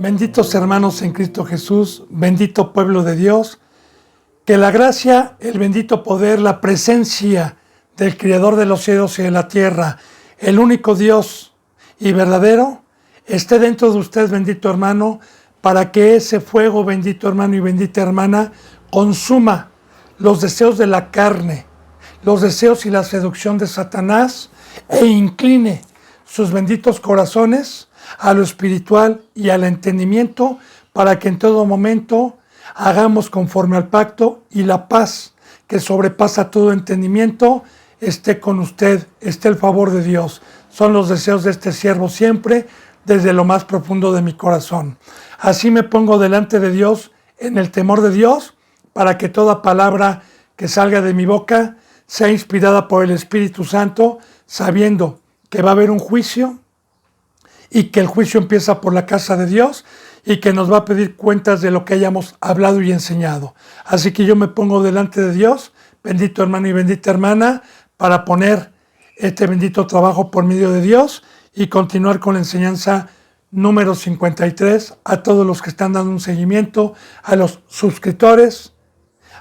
Benditos hermanos en Cristo Jesús, bendito pueblo de Dios, que la gracia, el bendito poder, la presencia del Creador de los cielos y de la tierra, el único Dios y verdadero, esté dentro de usted, bendito hermano, para que ese fuego, bendito hermano y bendita hermana, consuma los deseos de la carne, los deseos y la seducción de Satanás, e incline sus benditos corazones a lo espiritual y al entendimiento, para que en todo momento hagamos conforme al pacto, y la paz que sobrepasa todo entendimiento esté con usted, esté el favor de Dios. Son los deseos de este siervo siempre, desde lo más profundo de mi corazón. Así me pongo delante de Dios en el temor de Dios, para que toda palabra que salga de mi boca sea inspirada por el Espíritu Santo, sabiendo que va a haber un juicio, y que el juicio empieza por la casa de Dios, y que nos va a pedir cuentas de lo que hayamos hablado y enseñado. Así que yo me pongo delante de Dios, bendito hermano y bendita hermana, para poner este bendito trabajo por medio de Dios y continuar con la enseñanza número 53, a todos los que están dando un seguimiento, a los suscriptores.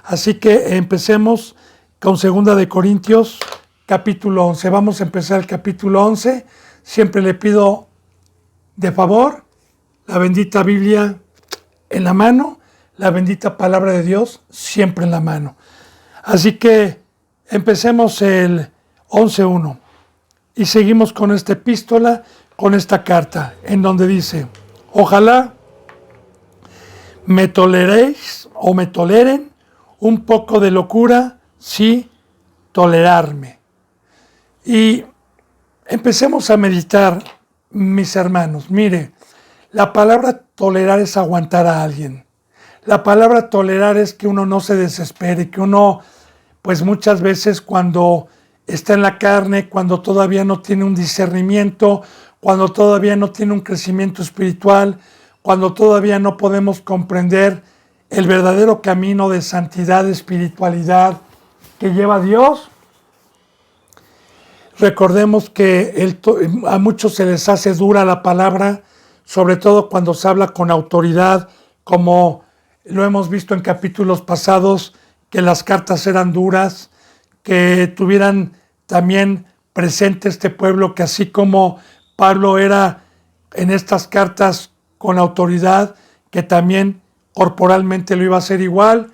Así que empecemos con 2 de Corintios, capítulo 11. Vamos a empezar el capítulo 11. Siempre le pido de favor la bendita Biblia en la mano, la bendita palabra de Dios siempre en la mano. Así que empecemos el 11.1 y seguimos con esta epístola, con esta carta, en donde dice: ojalá me toleréis o me toleren un poco de locura, sí, tolerarme. Y empecemos a meditar, mis hermanos. Mire, la palabra tolerar es aguantar a alguien. La palabra tolerar es que uno no se desespere, que uno, pues muchas veces cuando está en la carne, cuando todavía no tiene un discernimiento, cuando todavía no tiene un crecimiento espiritual, cuando todavía no podemos comprender el verdadero camino de santidad, de espiritualidad que lleva Dios. Recordemos que a muchos se les hace dura la palabra, sobre todo cuando se habla con autoridad, como lo hemos visto en capítulos pasados, que las cartas eran duras, que tuvieran también presente este pueblo, que así como Pablo era en estas cartas con autoridad, que también corporalmente lo iba a hacer igual.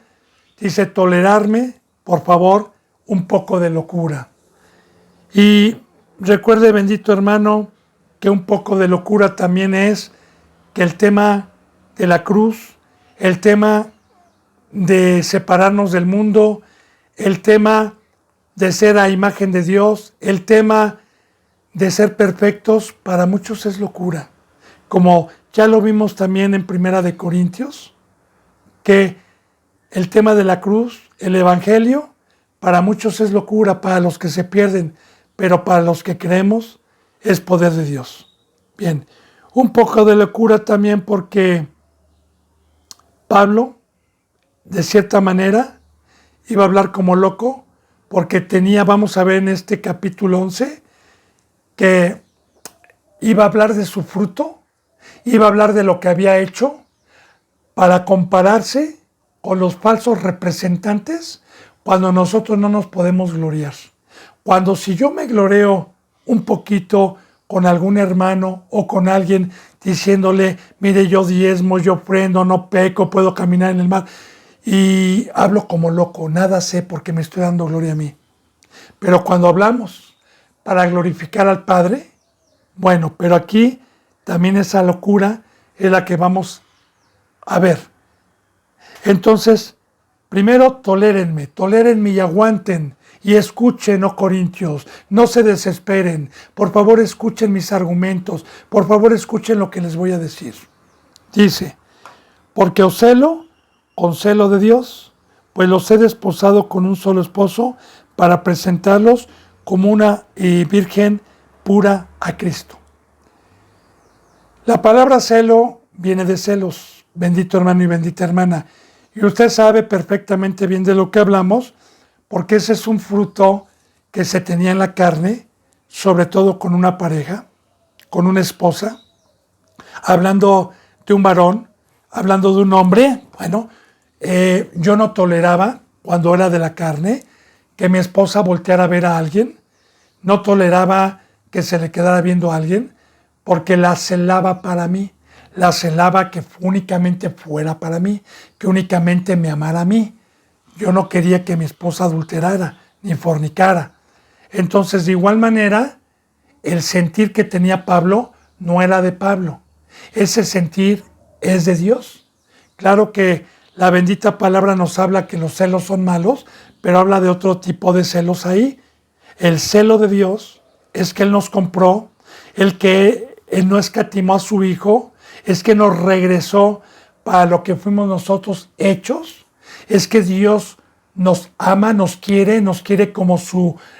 Dice: tolerarme, por favor, un poco de locura. Y recuerde, bendito hermano, que un poco de locura también es que el tema de la cruz, el tema de separarnos del mundo, el tema de ser a imagen de Dios, el tema de ser perfectos, para muchos es locura. Como ya lo vimos también en 1 de Corintios, que el tema de la cruz, el evangelio, para muchos es locura, para los que se pierden, pero para los que creemos es poder de Dios. Bien, un poco de locura también porque Pablo, de cierta manera, iba a hablar como loco, porque tenía, vamos a ver en este capítulo 11, que iba a hablar de su fruto, iba a hablar de lo que había hecho, para compararse con los falsos representantes, cuando nosotros no nos podemos gloriar. Cuando si yo me gloreo un poquito con algún hermano o con alguien diciéndole: mire, yo diezmo, yo ofrendo, no peco, puedo caminar en el mar, y hablo como loco, nada sé porque me estoy dando gloria a mí. Pero cuando hablamos para glorificar al Padre, bueno, pero aquí también esa locura es la que vamos a ver. Entonces, primero, tolérenme y aguanten. Y escuchen, oh Corintios, no se desesperen. Por favor, escuchen mis argumentos. Por favor, escuchen lo que les voy a decir. Dice: porque os celo con celo de Dios, pues los he desposado con un solo esposo, para presentarlos como una virgen pura a Cristo. La palabra celo viene de celos, bendito hermano y bendita hermana. Y usted sabe perfectamente bien de lo que hablamos, porque ese es un fruto que se tenía en la carne, sobre todo con una pareja, con una esposa, hablando de un varón, hablando de un hombre, bueno, yo no toleraba, cuando era de la carne, que mi esposa volteara a ver a alguien, no toleraba que se le quedara viendo a alguien, porque la celaba para mí, la celaba que únicamente fuera para mí, que únicamente me amara a mí. Yo no quería que mi esposa adulterara ni fornicara. Entonces, de igual manera, el sentir que tenía Pablo no era de Pablo. Ese sentir es de Dios. Claro que la bendita palabra nos habla que los celos son malos, pero habla de otro tipo de celos ahí. El celo de Dios es que Él nos compró, el que Él no escatimó a su Hijo, es que nos regresó para lo que fuimos nosotros hechos, es que Dios nos ama, nos quiere como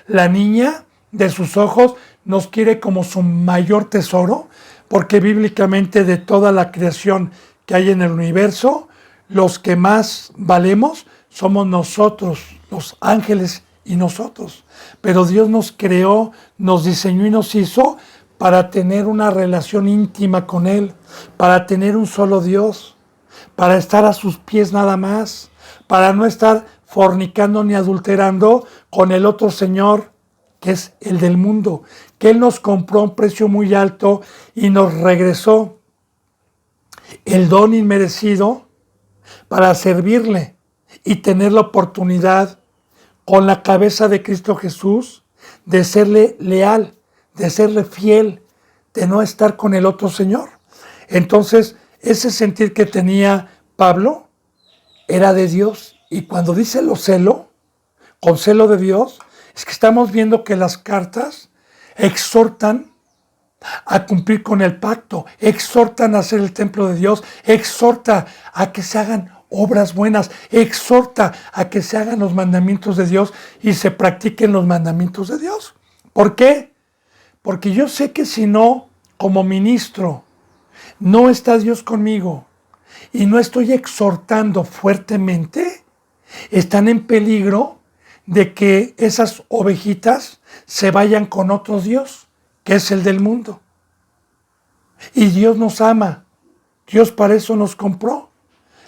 la niña de sus ojos, nos quiere como su mayor tesoro, porque bíblicamente de toda la creación que hay en el universo, los que más valemos somos nosotros, los ángeles y nosotros. Pero Dios nos creó, nos diseñó y nos hizo para tener una relación íntima con Él, para tener un solo Dios, para estar a sus pies nada más, para no estar fornicando ni adulterando con el otro Señor, que es el del mundo, que Él nos compró a un precio muy alto y nos regresó el don inmerecido para servirle y tener la oportunidad con la cabeza de Cristo Jesús de serle leal, de serle fiel, de no estar con el otro Señor. Entonces, ese sentir que tenía Pablo era de Dios. Y cuando dice lo celo, con celo de Dios, es que estamos viendo que las cartas exhortan a cumplir con el pacto, exhortan a hacer el templo de Dios, exhorta a que se hagan obras buenas, exhorta a que se hagan los mandamientos de Dios y se practiquen los mandamientos de Dios. ¿Por qué? Porque yo sé que si no, como ministro, no está Dios conmigo y no estoy exhortando fuertemente, están en peligro de que esas ovejitas se vayan con otro Dios, que es el del mundo. Y Dios nos ama, Dios para eso nos compró.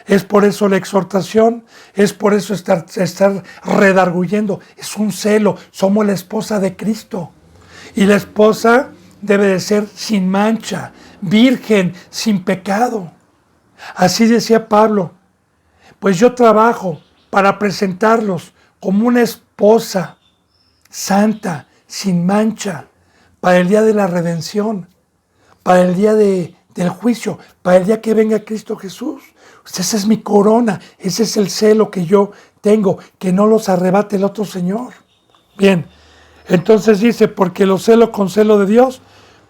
Es por eso la exhortación, es por eso estar redarguyendo. Es un celo, somos la esposa de Cristo. Y la esposa debe de ser sin mancha, virgen, sin pecado. Así decía Pablo, pues yo trabajo para presentarlos como una esposa santa, sin mancha, para el día de la redención, para el día del juicio, para el día que venga Cristo Jesús. Esa es mi corona, ese es el celo que yo tengo, que no los arrebate el otro Señor. Bien, entonces dice, porque los celo con celo de Dios,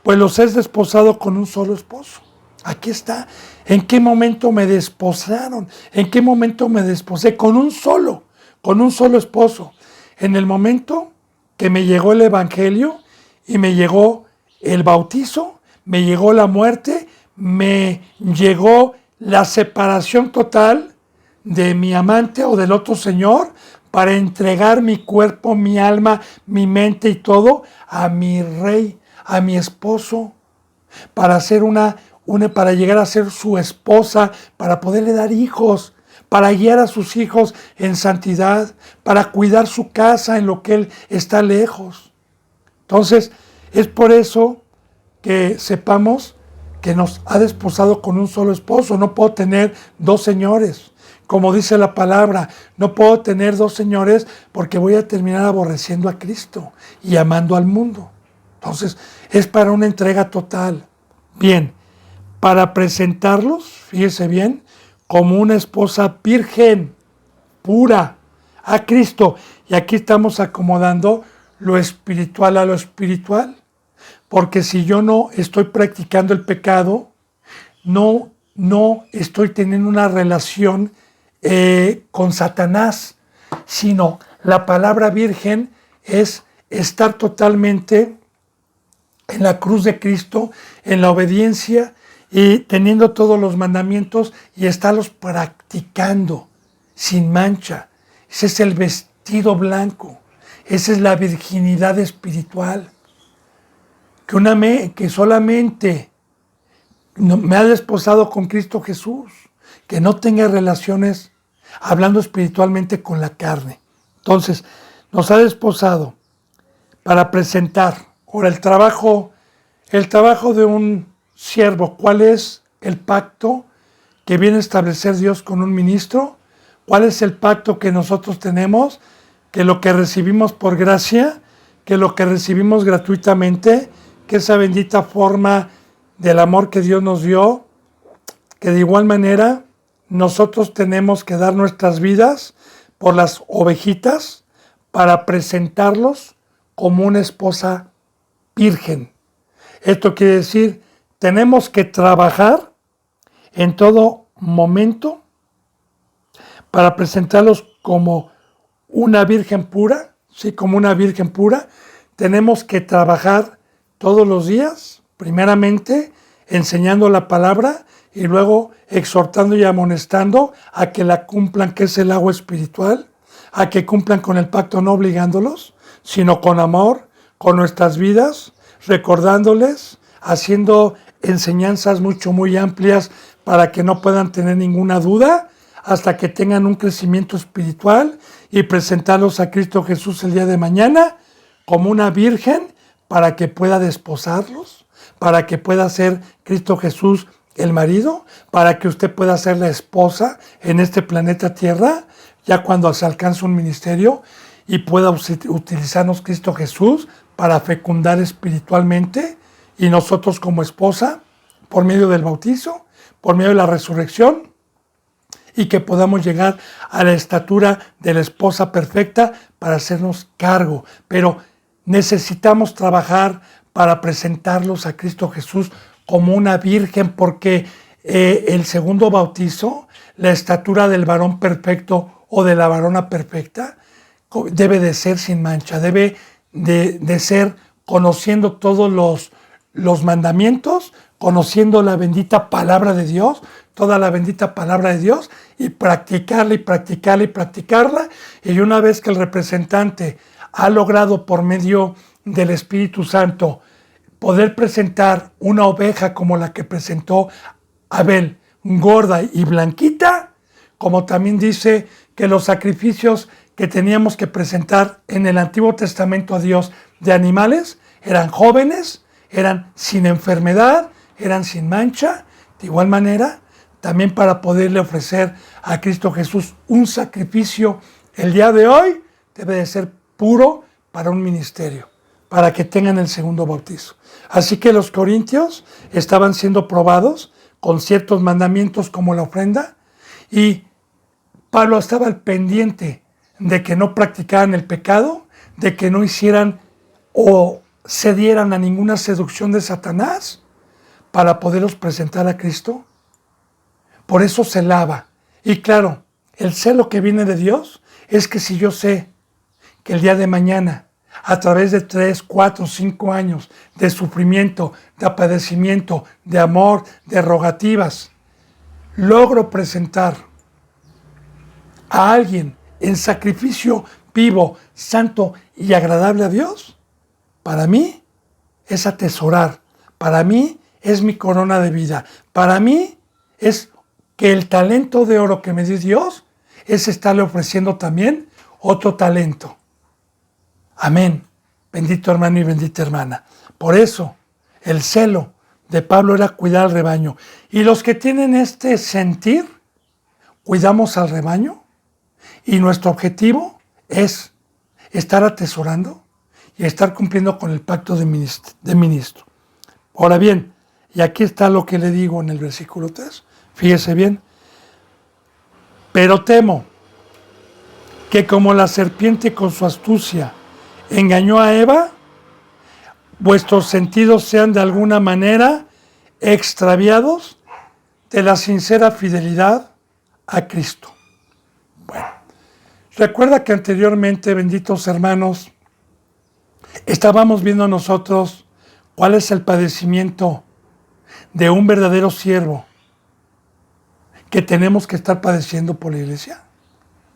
pues los es desposado con un solo esposo. Aquí está. ¿En qué momento me desposaron? ¿En qué momento me desposé? Con un solo esposo. En el momento que me llegó el Evangelio y me llegó el bautizo, me llegó la muerte, me llegó la separación total de mi amante o del otro Señor para entregar mi cuerpo, mi alma, mi mente y todo a mi rey, a mi esposo, para hacer para llegar a ser su esposa, para poderle dar hijos, para guiar a sus hijos en santidad, para cuidar su casa en lo que él está lejos. Entonces, es por eso que sepamos que nos ha desposado con un solo esposo. No puedo tener dos señores. Como dice la palabra, no puedo tener dos señores porque voy a terminar aborreciendo a Cristo y amando al mundo. Entonces, es para una entrega total. Bien, para presentarlos, fíjese bien, como una esposa virgen, pura, a Cristo. Y aquí estamos acomodando lo espiritual a lo espiritual. Porque si yo no estoy practicando el pecado, no estoy teniendo una relación con Satanás, sino la palabra virgen es estar totalmente en la cruz de Cristo, en la obediencia y teniendo todos los mandamientos y estarlos practicando sin mancha. Ese es el vestido blanco, esa es la virginidad espiritual. Que solamente me ha desposado con Cristo Jesús, que no tenga relaciones hablando espiritualmente con la carne. Entonces, nos ha desposado para presentar. Ahora, el trabajo de un siervo, ¿cuál es el pacto que viene a establecer Dios con un ministro? ¿Cuál es el pacto que nosotros tenemos? Que lo que recibimos por gracia, que lo que recibimos gratuitamente, que esa bendita forma del amor que Dios nos dio, que de igual manera nosotros tenemos que dar nuestras vidas por las ovejitas para presentarlos como una esposa virgen. Esto quiere decir, tenemos que trabajar en todo momento para presentarlos como una virgen pura, sí, como una virgen pura. Tenemos que trabajar todos los días, primeramente enseñando la palabra y luego exhortando y amonestando a que la cumplan, que es el agua espiritual, a que cumplan con el pacto, no obligándolos, sino con amor, con nuestras vidas, recordándoles, haciendo enseñanzas muy amplias para que no puedan tener ninguna duda, hasta que tengan un crecimiento espiritual y presentarlos a Cristo Jesús el día de mañana como una virgen para que pueda desposarlos, para que pueda ser Cristo Jesús el marido, para que usted pueda ser la esposa en este planeta Tierra, ya cuando se alcance un ministerio y pueda utilizarnos Cristo Jesús para fecundar espiritualmente y nosotros como esposa, por medio del bautizo, por medio de la resurrección, y que podamos llegar a la estatura de la esposa perfecta para hacernos cargo. Pero necesitamos trabajar para presentarlos a Cristo Jesús como una virgen, porque el segundo bautizo, la estatura del varón perfecto o de la varona perfecta, debe de ser sin mancha, debe de ser conociendo todos los mandamientos, conociendo la bendita palabra de Dios, toda la bendita palabra de Dios, y practicarla y practicarla y practicarla. Y una vez que el representante ha logrado por medio del Espíritu Santo poder presentar una oveja como la que presentó Abel, gorda y blanquita, como también dice que los sacrificios que teníamos que presentar en el Antiguo Testamento a Dios de animales eran jóvenes, eran sin enfermedad, eran sin mancha. De igual manera, también para poderle ofrecer a Cristo Jesús un sacrificio el día de hoy, debe de ser puro para un ministerio, para que tengan el segundo bautizo. Así que los corintios estaban siendo probados con ciertos mandamientos como la ofrenda, y Pablo estaba al pendiente de que no practicaran el pecado, de que no hicieran o cedieran a ninguna seducción de Satanás para poderlos presentar a Cristo. Por eso celaba. Y claro, el celo que viene de Dios es que si yo sé que el día de mañana, a través de 3, 4, 5 años de sufrimiento, de padecimiento, de amor, de rogativas, logro presentar a alguien en sacrificio vivo, santo y agradable a Dios, para mí es atesorar, para mí es mi corona de vida, para mí es que el talento de oro que me dio Dios es estarle ofreciendo también otro talento. Amén. Bendito hermano y bendita hermana. Por eso, el celo de Pablo era cuidar al rebaño. Y los que tienen este sentir, cuidamos al rebaño. Y nuestro objetivo es estar atesorando y estar cumpliendo con el pacto de ministro. Ahora bien, y aquí está lo que le digo en el versículo 3. Fíjese bien. Pero temo que como la serpiente con su astucia engañó a Eva, vuestros sentidos sean de alguna manera extraviados de la sincera fidelidad a Cristo. Bueno, recuerda que anteriormente, benditos hermanos, estábamos viendo nosotros cuál es el padecimiento de un verdadero siervo que tenemos que estar padeciendo por la iglesia.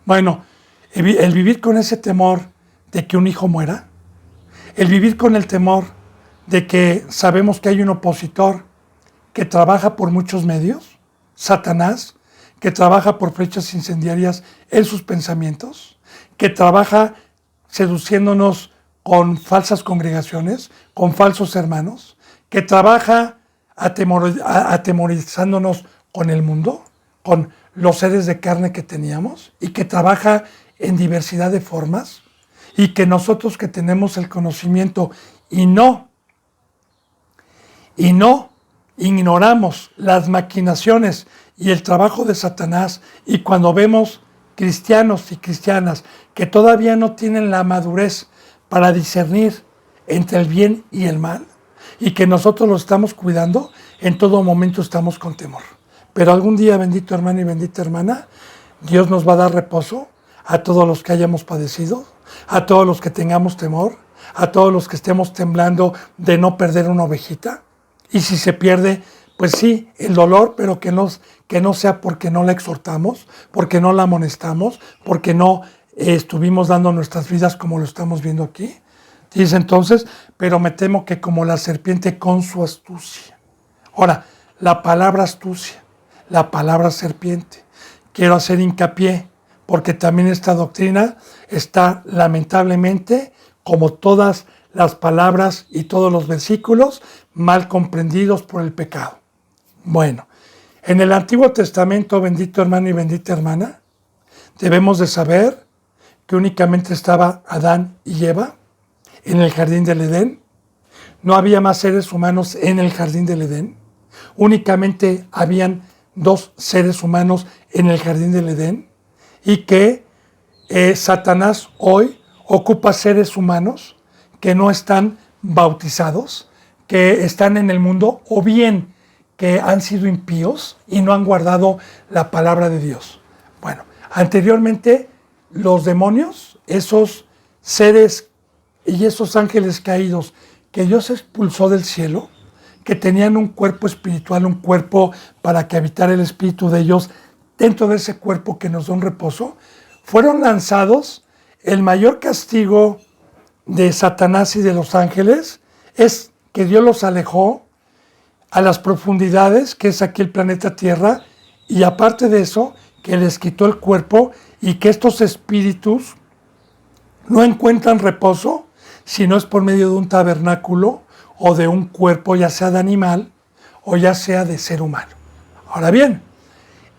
Bueno, el vivir con ese temor de que un hijo muera, el vivir con el temor de que sabemos que hay un opositor que trabaja por muchos medios, Satanás, que trabaja por flechas incendiarias en sus pensamientos, que trabaja seduciéndonos con falsas congregaciones, con falsos hermanos, que trabaja atemorizándonos con el mundo, con los seres de carne que teníamos, y que trabaja en diversidad de formas, y que nosotros que tenemos el conocimiento y no ignoramos las maquinaciones y el trabajo de Satanás, y cuando vemos cristianos y cristianas que todavía no tienen la madurez para discernir entre el bien y el mal, y que nosotros lo estamos cuidando, en todo momento estamos con temor. Pero algún día, bendito hermano y bendita hermana, Dios nos va a dar reposo a todos los que hayamos padecido, a todos los que tengamos temor, a todos los que estemos temblando de no perder una ovejita. Y si se pierde, pues sí, el dolor, pero que no sea porque no la exhortamos, porque no la amonestamos, porque no estuvimos dando nuestras vidas como lo estamos viendo aquí. Dice entonces, pero me temo que como la serpiente con su astucia. Ahora, la palabra astucia, la palabra serpiente, quiero hacer hincapié, porque también esta doctrina está lamentablemente, como todas las palabras y todos los versículos, mal comprendidos por el pecado. Bueno, en el Antiguo Testamento, bendito hermano y bendita hermana, debemos de saber que únicamente estaba Adán y Eva en el jardín del Edén. No había más seres humanos en el jardín del Edén. Únicamente habían 2 seres humanos en el jardín del Edén, y que Satanás hoy ocupa seres humanos que no están bautizados, que están en el mundo, o bien que han sido impíos y no han guardado la palabra de Dios. Bueno, anteriormente los demonios, esos seres y esos ángeles caídos que Dios expulsó del cielo, que tenían un cuerpo espiritual, un cuerpo para que habitara el espíritu de ellos dentro de ese cuerpo que nos da un reposo, fueron lanzados. El mayor castigo de Satanás y de los ángeles es que Dios los alejó a las profundidades, que es aquí el planeta Tierra, y aparte de eso, que les quitó el cuerpo, y que estos espíritus no encuentran reposo si no es por medio de un tabernáculo o de un cuerpo, ya sea de animal o ya sea de ser humano. Ahora bien,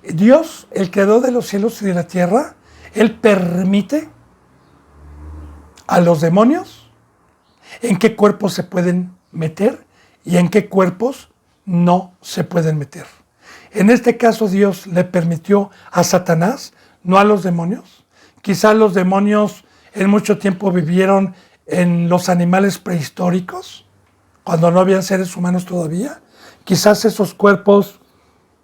Dios, el creador de los cielos y de la tierra, Él permite a los demonios en qué cuerpos se pueden meter y en qué cuerpos no se pueden meter. En este caso, Dios le permitió a Satanás, no a los demonios. Quizás los demonios en mucho tiempo vivieron en los animales prehistóricos, cuando no habían seres humanos todavía. Quizás esos cuerpos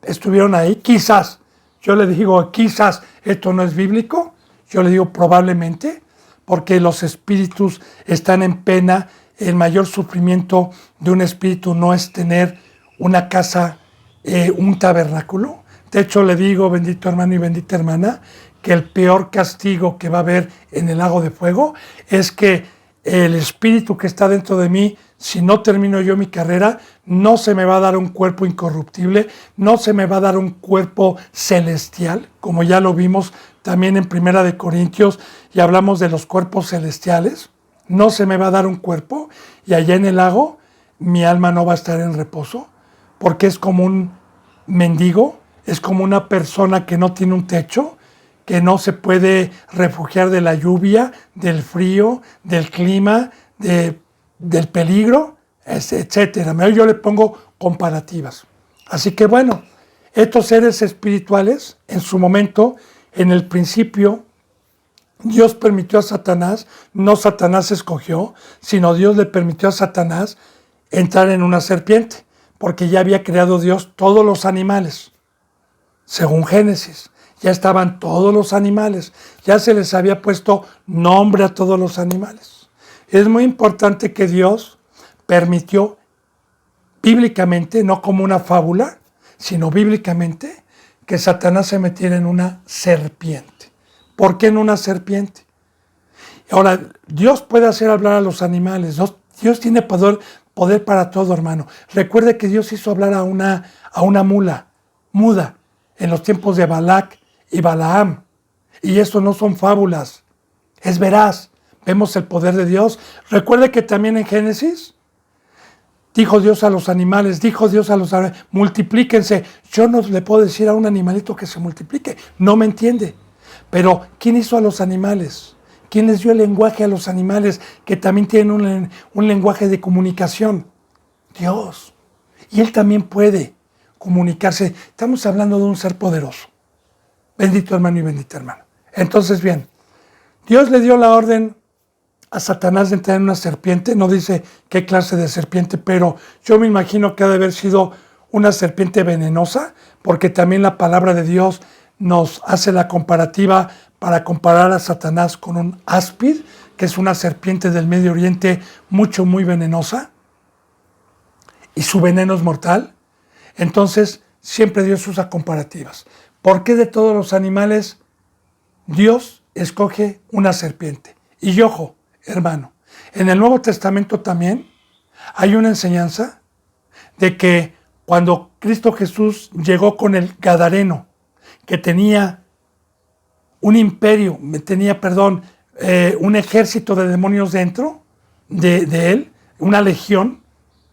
estuvieron ahí, quizás. Yo le digo, quizás esto no es bíblico. Yo le digo probablemente, porque los espíritus están en pena. El mayor sufrimiento de un espíritu no es tener una casa, un tabernáculo. De hecho, le digo, bendito hermano y bendita hermana, que el peor castigo que va a haber en el lago de fuego es que el espíritu que está dentro de mí, si no termino yo mi carrera, no se me va a dar un cuerpo incorruptible, no se me va a dar un cuerpo celestial, como ya lo vimos también en Primera de Corintios, y hablamos de los cuerpos celestiales. No se me va a dar un cuerpo, y allá en el lago mi alma no va a estar en reposo, porque es como un mendigo, es como una persona que no tiene un techo, que no se puede refugiar de la lluvia, del frío, del clima, del peligro, etcétera. Yo le pongo comparativas. Así que bueno, estos seres espirituales, en su momento, en el principio, Dios permitió a Satanás, no Satanás escogió, sino Dios le permitió a Satanás entrar en una serpiente, porque ya había creado Dios todos los animales, según Génesis. Ya estaban todos los animales, ya se les había puesto nombre a todos los animales. Es muy importante que Dios permitió bíblicamente, no como una fábula, sino bíblicamente, que Satanás se metiera en una serpiente. ¿Por qué en una serpiente? Ahora, Dios puede hacer hablar a los animales, Dios tiene poder poder para todo, hermano. Recuerde que Dios hizo hablar a una mula muda en los tiempos de Balac y Balaam. Y eso no son fábulas, es veraz. Vemos el poder de Dios. Recuerde que también en Génesis dijo Dios a los animales, multiplíquense. Yo no le puedo decir a un animalito que se multiplique, no me entiende. Pero ¿quién hizo a los animales? ¿Quién les dio el lenguaje a los animales que también tienen un lenguaje de comunicación? Dios. Y Él también puede comunicarse. Estamos hablando de un ser poderoso. Bendito hermano y bendita hermana. Entonces, bien, Dios le dio la orden a Satanás de entrar en una serpiente. No dice qué clase de serpiente, pero yo me imagino que ha de haber sido una serpiente venenosa, porque también la palabra de Dios nos hace la comparativa para comparar a Satanás con un áspid, que es una serpiente del Medio Oriente muy venenosa, y su veneno es mortal. Entonces, siempre Dios usa comparativas. ¿Por qué de todos los animales Dios escoge una serpiente? Y ojo, hermano, en el Nuevo Testamento también hay una enseñanza de que cuando Cristo Jesús llegó con el Gadareno, que tenía un imperio, un ejército de demonios dentro de él, una legión,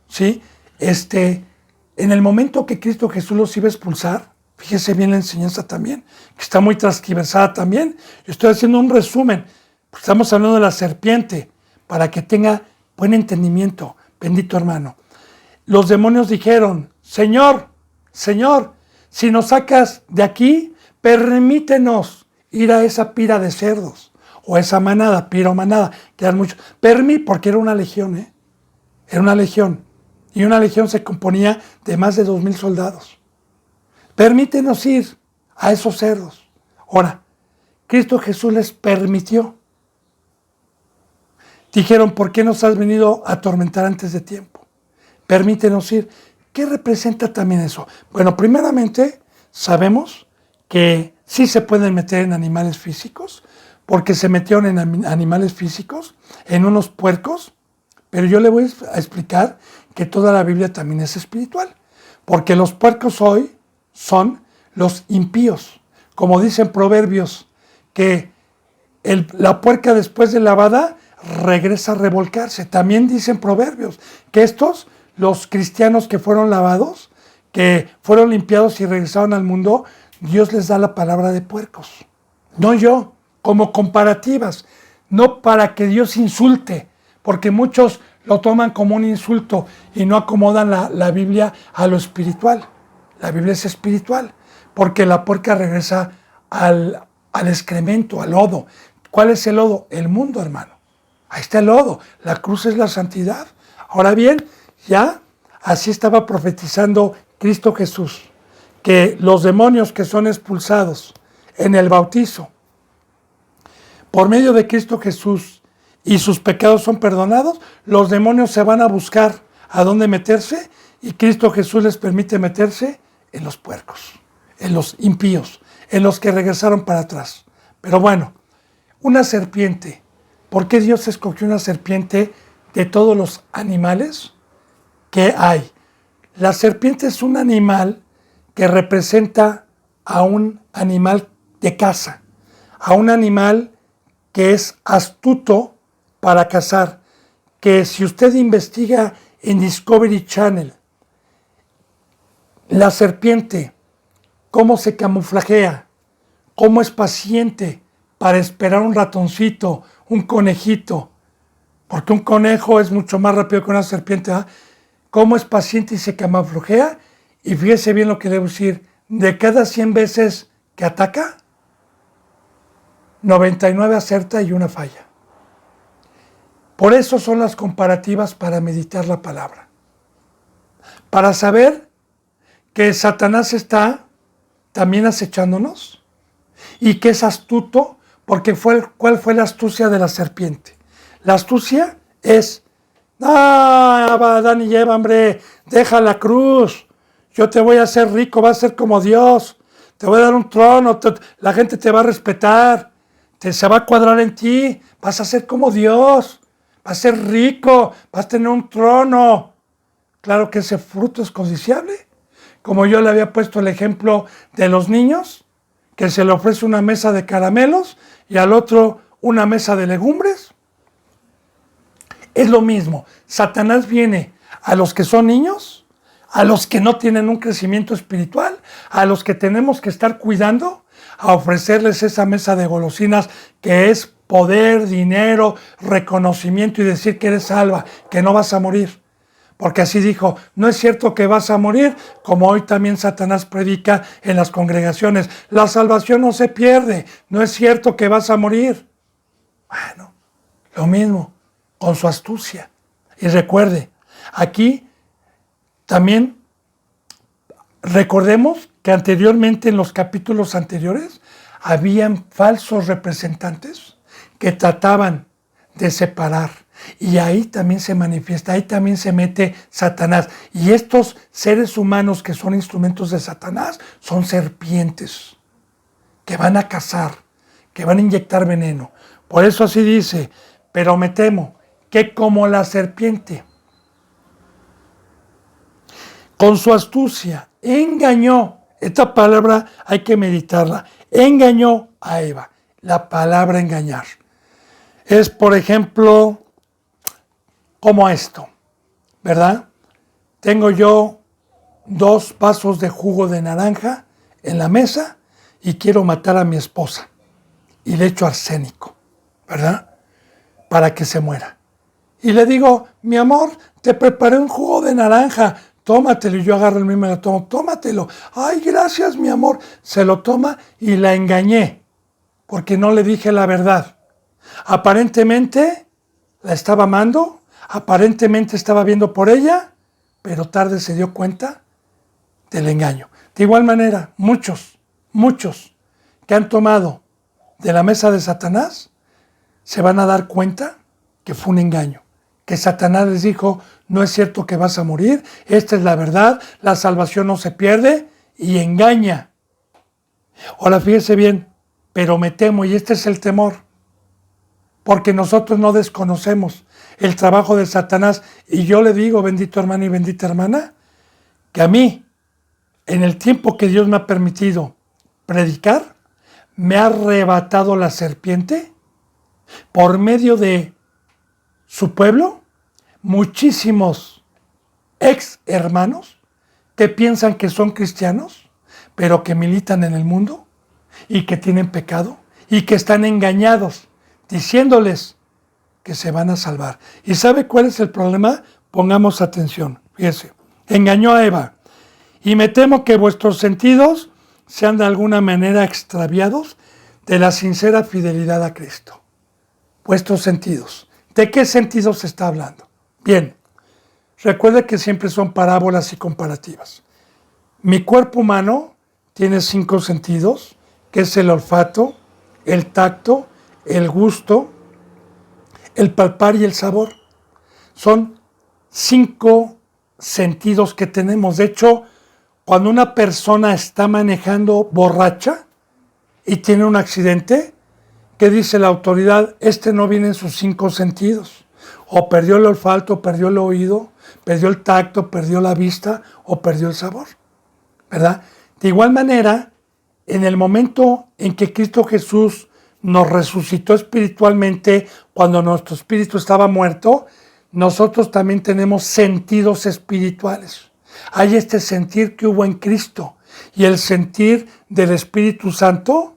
¿sí? En el momento que Cristo Jesús los iba a expulsar, fíjese bien la enseñanza también, que está muy transgiversada también. Yo estoy haciendo un resumen, estamos hablando de la serpiente, para que tenga buen entendimiento, bendito hermano. Los demonios dijeron, Señor, si nos sacas de aquí, permítenos ir a esa pira de cerdos, o esa manada, pira o manada, que eran muchos. Porque era una legión, Era una legión. Y una legión se componía de más de 2,000 soldados. Permítenos ir a esos cerdos. Ahora, Cristo Jesús les permitió. Dijeron, ¿por qué nos has venido a atormentar antes de tiempo? Permítenos ir. ¿Qué representa también eso? Bueno, primeramente, sabemos que sí se pueden meter en animales físicos, porque se metieron en animales físicos, en unos puercos, pero yo le voy a explicar que toda la Biblia también es espiritual, porque los puercos hoy son los impíos, como dicen Proverbios, que la puerca después de lavada regresa a revolcarse. También dicen Proverbios que los cristianos que fueron lavados, que fueron limpiados y regresaron al mundo, Dios les da la palabra de puercos. No yo, como comparativas, no para que Dios insulte, porque muchos lo toman como un insulto y no acomodan la Biblia a lo espiritual. La Biblia es espiritual, porque la puerca regresa al excremento, al lodo. ¿Cuál es el lodo? El mundo, hermano. Ahí está el lodo. La cruz es la santidad. Ahora bien, ya así estaba profetizando Cristo Jesús, que los demonios que son expulsados en el bautizo por medio de Cristo Jesús y sus pecados son perdonados, los demonios se van a buscar a dónde meterse y Cristo Jesús les permite meterse en los puercos, en los impíos, en los que regresaron para atrás. Pero bueno, una serpiente. ¿Por qué Dios escogió una serpiente de todos los animales que hay? La serpiente es un animal que representa a un animal de caza, a un animal que es astuto para cazar, que si usted investiga en Discovery Channel, la serpiente, cómo se camuflajea, cómo es paciente para esperar un ratoncito, un conejito, porque un conejo es mucho más rápido que una serpiente, ¿eh? Cómo es paciente y se camuflajea, y fíjese bien lo que le voy a decir, de cada 100 veces que ataca, 99 acerta y una falla. Por eso son las comparativas para meditar la palabra. Para saber que Satanás está también acechándonos y que es astuto, porque ¿cuál fue la astucia de la serpiente? La astucia es, Adán y Eva, hombre, deja la cruz, yo te voy a hacer rico, vas a ser como Dios, te voy a dar un trono, la gente te va a respetar, se va a cuadrar en ti, vas a ser como Dios, vas a ser rico, vas a tener un trono. claro que ese fruto es codiciable. Como yo le había puesto el ejemplo de los niños, que se le ofrece una mesa de caramelos y al otro una mesa de legumbres. Es lo mismo. Satanás viene a los que son niños, a los que no tienen un crecimiento espiritual, a los que tenemos que estar cuidando, a ofrecerles esa mesa de golosinas que es poder, dinero, reconocimiento y decir que eres salva, que no vas a morir. Porque así dijo, no es cierto que vas a morir, como hoy también Satanás predica en las congregaciones. La salvación no se pierde, no es cierto que vas a morir. Bueno, lo mismo, con su astucia. Y recuerde, aquí también recordemos que anteriormente, en los capítulos anteriores, habían falsos representantes que trataban de separar. Y ahí también se manifiesta, ahí también se mete Satanás. Y estos seres humanos que son instrumentos de Satanás son serpientes que van a cazar, que van a inyectar veneno. Por eso así dice, pero me temo que como la serpiente, con su astucia, engañó, esta palabra hay que meditarla, engañó a Eva. La palabra engañar es, por ejemplo, como esto, ¿verdad? Tengo yo 2 vasos de jugo de naranja en la mesa y quiero matar a mi esposa y le echo arsénico, ¿verdad? Para que se muera. Y le digo, mi amor, te preparé un jugo de naranja, tómatelo. Y yo agarro el mismo y me lo tomo, tómatelo. Ay, gracias, mi amor. Se lo toma y la engañé porque no le dije la verdad. Aparentemente la estaba amando, aparentemente estaba viendo por ella, pero tarde se dio cuenta del engaño. De igual manera, muchos que han tomado de la mesa de Satanás se van a dar cuenta que fue un engaño, que Satanás les dijo, no es cierto que vas a morir, esta es la verdad, la salvación no se pierde, y engaña. Ahora fíjese bien, pero me temo, y este es el temor, porque nosotros no desconocemos el trabajo de Satanás. Y yo le digo, bendito hermano y bendita hermana, que a mí, en el tiempo que Dios me ha permitido predicar, me ha arrebatado la serpiente por medio de su pueblo, muchísimos ex hermanos que piensan que son cristianos, pero que militan en el mundo y que tienen pecado y que están engañados, diciéndoles que se van a salvar. ¿Y sabe cuál es el problema? Pongamos atención. Fíjese, engañó a Eva. Y me temo que vuestros sentidos sean de alguna manera extraviados de la sincera fidelidad a Cristo. Vuestros sentidos. ¿De qué sentidos se está hablando? Bien, recuerde que siempre son parábolas y comparativas. Mi cuerpo humano tiene 5 sentidos, que es el olfato, el tacto, el gusto, el palpar y el sabor. Son 5 sentidos que tenemos. De hecho, cuando una persona está manejando borracha y tiene un accidente, ¿qué dice la autoridad? Este no viene en sus 5 sentidos. O perdió el olfato, perdió el oído, perdió el tacto, perdió la vista o perdió el sabor, ¿verdad? De igual manera, en el momento en que Cristo Jesús nos resucitó espiritualmente, cuando nuestro espíritu estaba muerto, nosotros también tenemos sentidos espirituales. Hay este sentir que hubo en Cristo, y el sentir del Espíritu Santo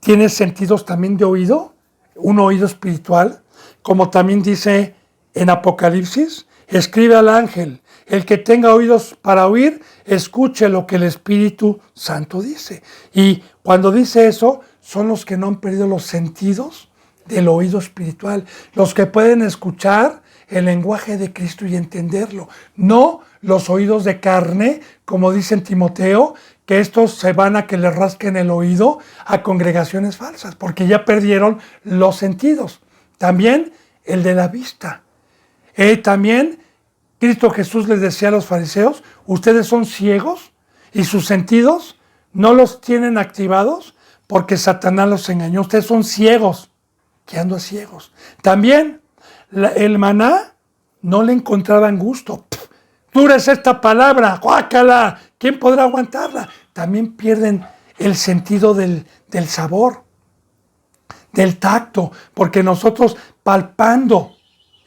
tiene sentidos también de oído, un oído espiritual, como también dice en Apocalipsis, escribe al ángel, el que tenga oídos para oír, escuche lo que el Espíritu Santo dice. Y cuando dice eso, son los que no han perdido los sentidos del oído espiritual, los que pueden escuchar el lenguaje de Cristo y entenderlo, no los oídos de carne, como dice en Timoteo, que estos se van a que les rasquen el oído a congregaciones falsas, porque ya perdieron los sentidos. También el de la vista. También Cristo Jesús les decía a los fariseos, ustedes son ciegos y sus sentidos no los tienen activados porque Satanás los engañó. Ustedes son ciegos, quedando ciegos. También el maná no le encontraban gusto. dura es esta palabra, guácala, ¿quién podrá aguantarla? También pierden el sentido del sabor, del tacto, porque nosotros palpando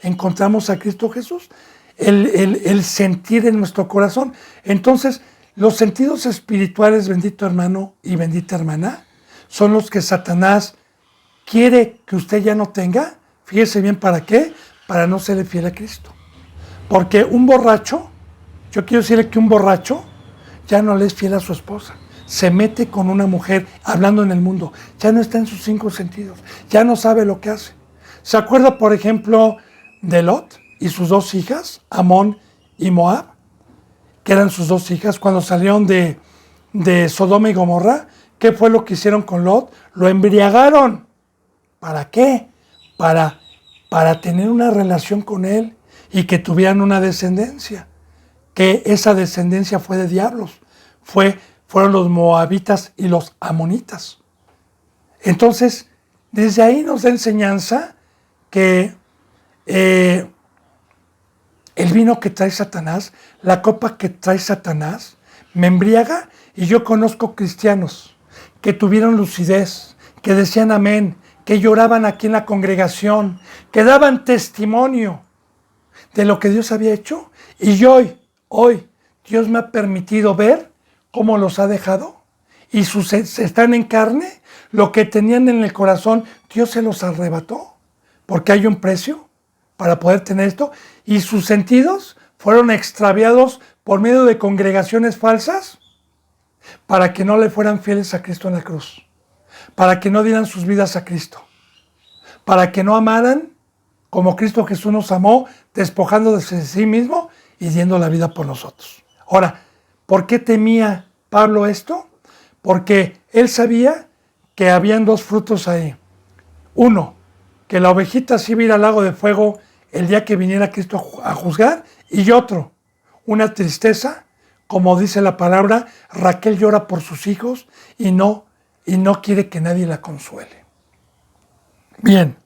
encontramos a Cristo Jesús, el sentir en nuestro corazón. Entonces, los sentidos espirituales, bendito hermano y bendita hermana, son los que Satanás quiere que usted ya no tenga. Fíjese bien, ¿para qué? Para no serle fiel a Cristo. Porque un borracho, yo quiero decirle que un borracho ya no le es fiel a su esposa. Se mete con una mujer hablando en el mundo. Ya no está en sus 5 sentidos. Ya no sabe lo que hace. ¿Se acuerda, por ejemplo, de Lot y sus 2 hijas, Amón y Moab? Que eran sus 2 hijas cuando salieron de Sodoma y Gomorra. ¿Qué fue lo que hicieron con Lot? Lo embriagaron. ¿Para qué? Para tener una relación con él y que tuvieran una descendencia. Que esa descendencia fue de diablos. Fueron los moabitas y los amonitas. Entonces, desde ahí nos da enseñanza que el vino que trae Satanás, la copa que trae Satanás, me embriaga. Y yo conozco cristianos que tuvieron lucidez, que decían amén, que lloraban aquí en la congregación, que daban testimonio de lo que Dios había hecho. Y hoy, Dios me ha permitido ver cómo los ha dejado. Y están en carne, lo que tenían en el corazón, Dios se los arrebató. Porque hay un precio para poder tener esto. Y sus sentidos fueron extraviados por medio de congregaciones falsas para que no le fueran fieles a Cristo en la cruz, para que no dieran sus vidas a Cristo, para que no amaran como Cristo Jesús nos amó, despojando de sí mismo y diendo la vida por nosotros. Ahora, ¿por qué temía Pablo esto? Porque él sabía que habían 2 frutos ahí. Uno, que la ovejita se iba a ir al lago de fuego el día que viniera Cristo a juzgar, y otro, una tristeza, como dice la palabra, Raquel llora por sus hijos y no quiere que nadie la consuele. Bien,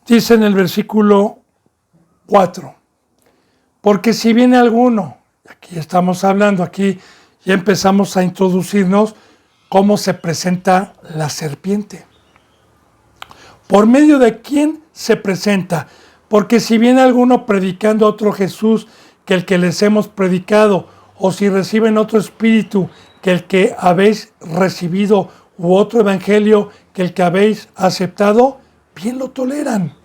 dice en el versículo 4, porque si viene alguno, aquí estamos hablando, aquí ya empezamos a introducirnos cómo se presenta la serpiente. ¿Por medio de quién se presenta? Porque si viene alguno predicando otro Jesús que el que les hemos predicado, o si reciben otro espíritu que el que habéis recibido, u otro evangelio que el que habéis aceptado, bien lo toleran.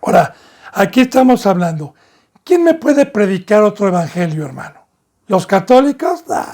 Ahora, aquí estamos hablando, ¿quién me puede predicar otro evangelio, hermano? ¿Los católicos? No. O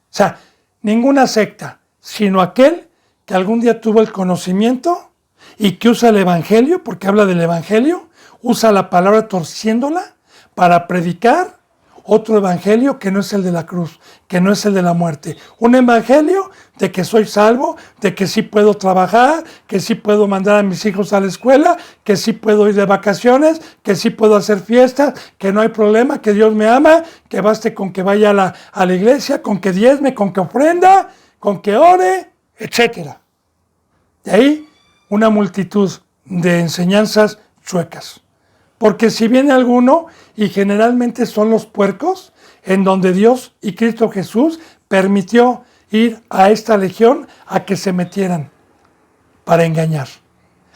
sea, ninguna secta, sino aquel que algún día tuvo el conocimiento y que usa el evangelio, porque habla del evangelio, usa la palabra torciéndola para predicar otro evangelio que no es el de la cruz, que no es el de la muerte. Un evangelio de que soy salvo, de que sí puedo trabajar, que sí puedo mandar a mis hijos a la escuela, que sí puedo ir de vacaciones, que sí puedo hacer fiestas, que no hay problema, que Dios me ama, que baste con que vaya a la iglesia, con que diezme, con que ofrenda, con que ore, etc. De ahí una multitud de enseñanzas chuecas. Porque si viene alguno, y generalmente son los puercos, en donde Dios y Cristo Jesús permitió ir a esta legión a que se metieran para engañar.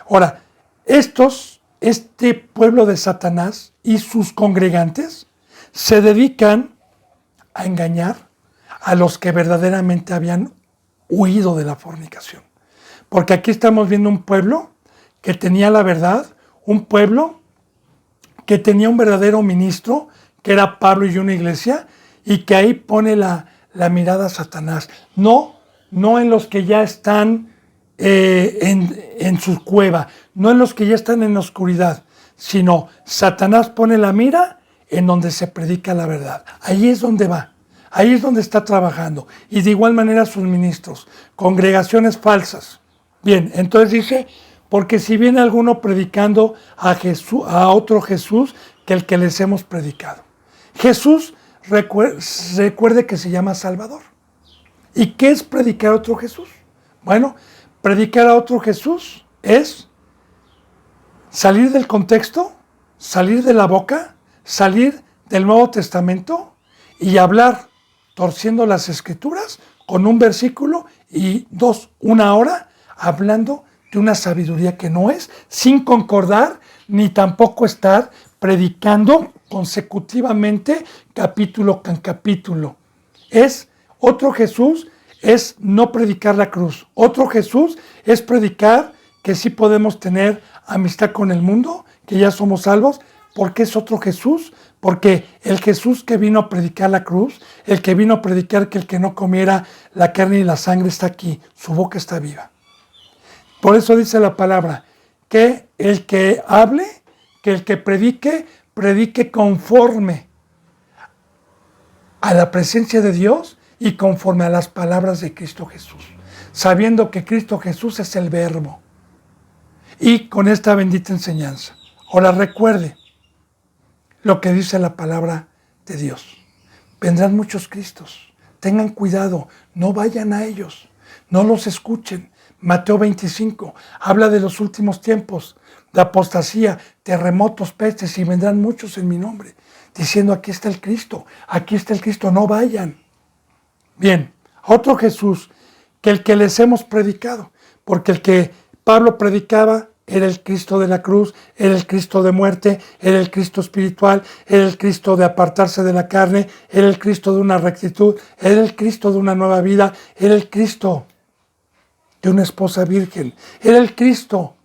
Ahora, este pueblo de Satanás y sus congregantes se dedican a engañar a los que verdaderamente habían huido de la fornicación. Porque aquí estamos viendo un pueblo que tenía la verdad, un pueblo que tenía un verdadero ministro, que era Pablo y una iglesia, y que ahí pone la mirada a Satanás. No en los que ya están en su cueva, no en los que ya están en la oscuridad, sino Satanás pone la mira en donde se predica la verdad. Ahí es donde va, ahí es donde está trabajando. Y de igual manera sus ministros, congregaciones falsas. Bien, entonces dice, porque si viene alguno predicando a otro Jesús que el que les hemos predicado. Jesús, recuerde que se llama Salvador. ¿Y qué es predicar a otro Jesús? Bueno, predicar a otro Jesús es salir del contexto, salir de la boca, salir del Nuevo Testamento y hablar torciendo las Escrituras con un versículo y una hora hablando de una sabiduría que no es, sin concordar, ni tampoco estar predicando consecutivamente capítulo con capítulo. Es otro Jesús, es no predicar la cruz. Otro Jesús es predicar que sí podemos tener amistad con el mundo, que ya somos salvos, porque es otro Jesús, porque el Jesús que vino a predicar la cruz, el que vino a predicar que el que no comiera la carne y la sangre está aquí, su boca está viva. Por eso dice la palabra, que el que hable, que el que predique, predique conforme a la presencia de Dios y conforme a las palabras de Cristo Jesús, sabiendo que Cristo Jesús es el Verbo. Y con esta bendita enseñanza. Ahora recuerde lo que dice la palabra de Dios. Vendrán muchos Cristos. Tengan cuidado, no vayan a ellos, no los escuchen. Mateo 25 habla de los últimos tiempos, de apostasía, terremotos, pestes, y vendrán muchos en mi nombre, diciendo aquí está el Cristo, no vayan. Bien, otro Jesús que el que les hemos predicado, porque el que Pablo predicaba era el Cristo de la cruz, era el Cristo de muerte, era el Cristo espiritual, era el Cristo de apartarse de la carne, era el Cristo de una rectitud, era el Cristo de una nueva vida, era el Cristo de una esposa virgen, era el Cristo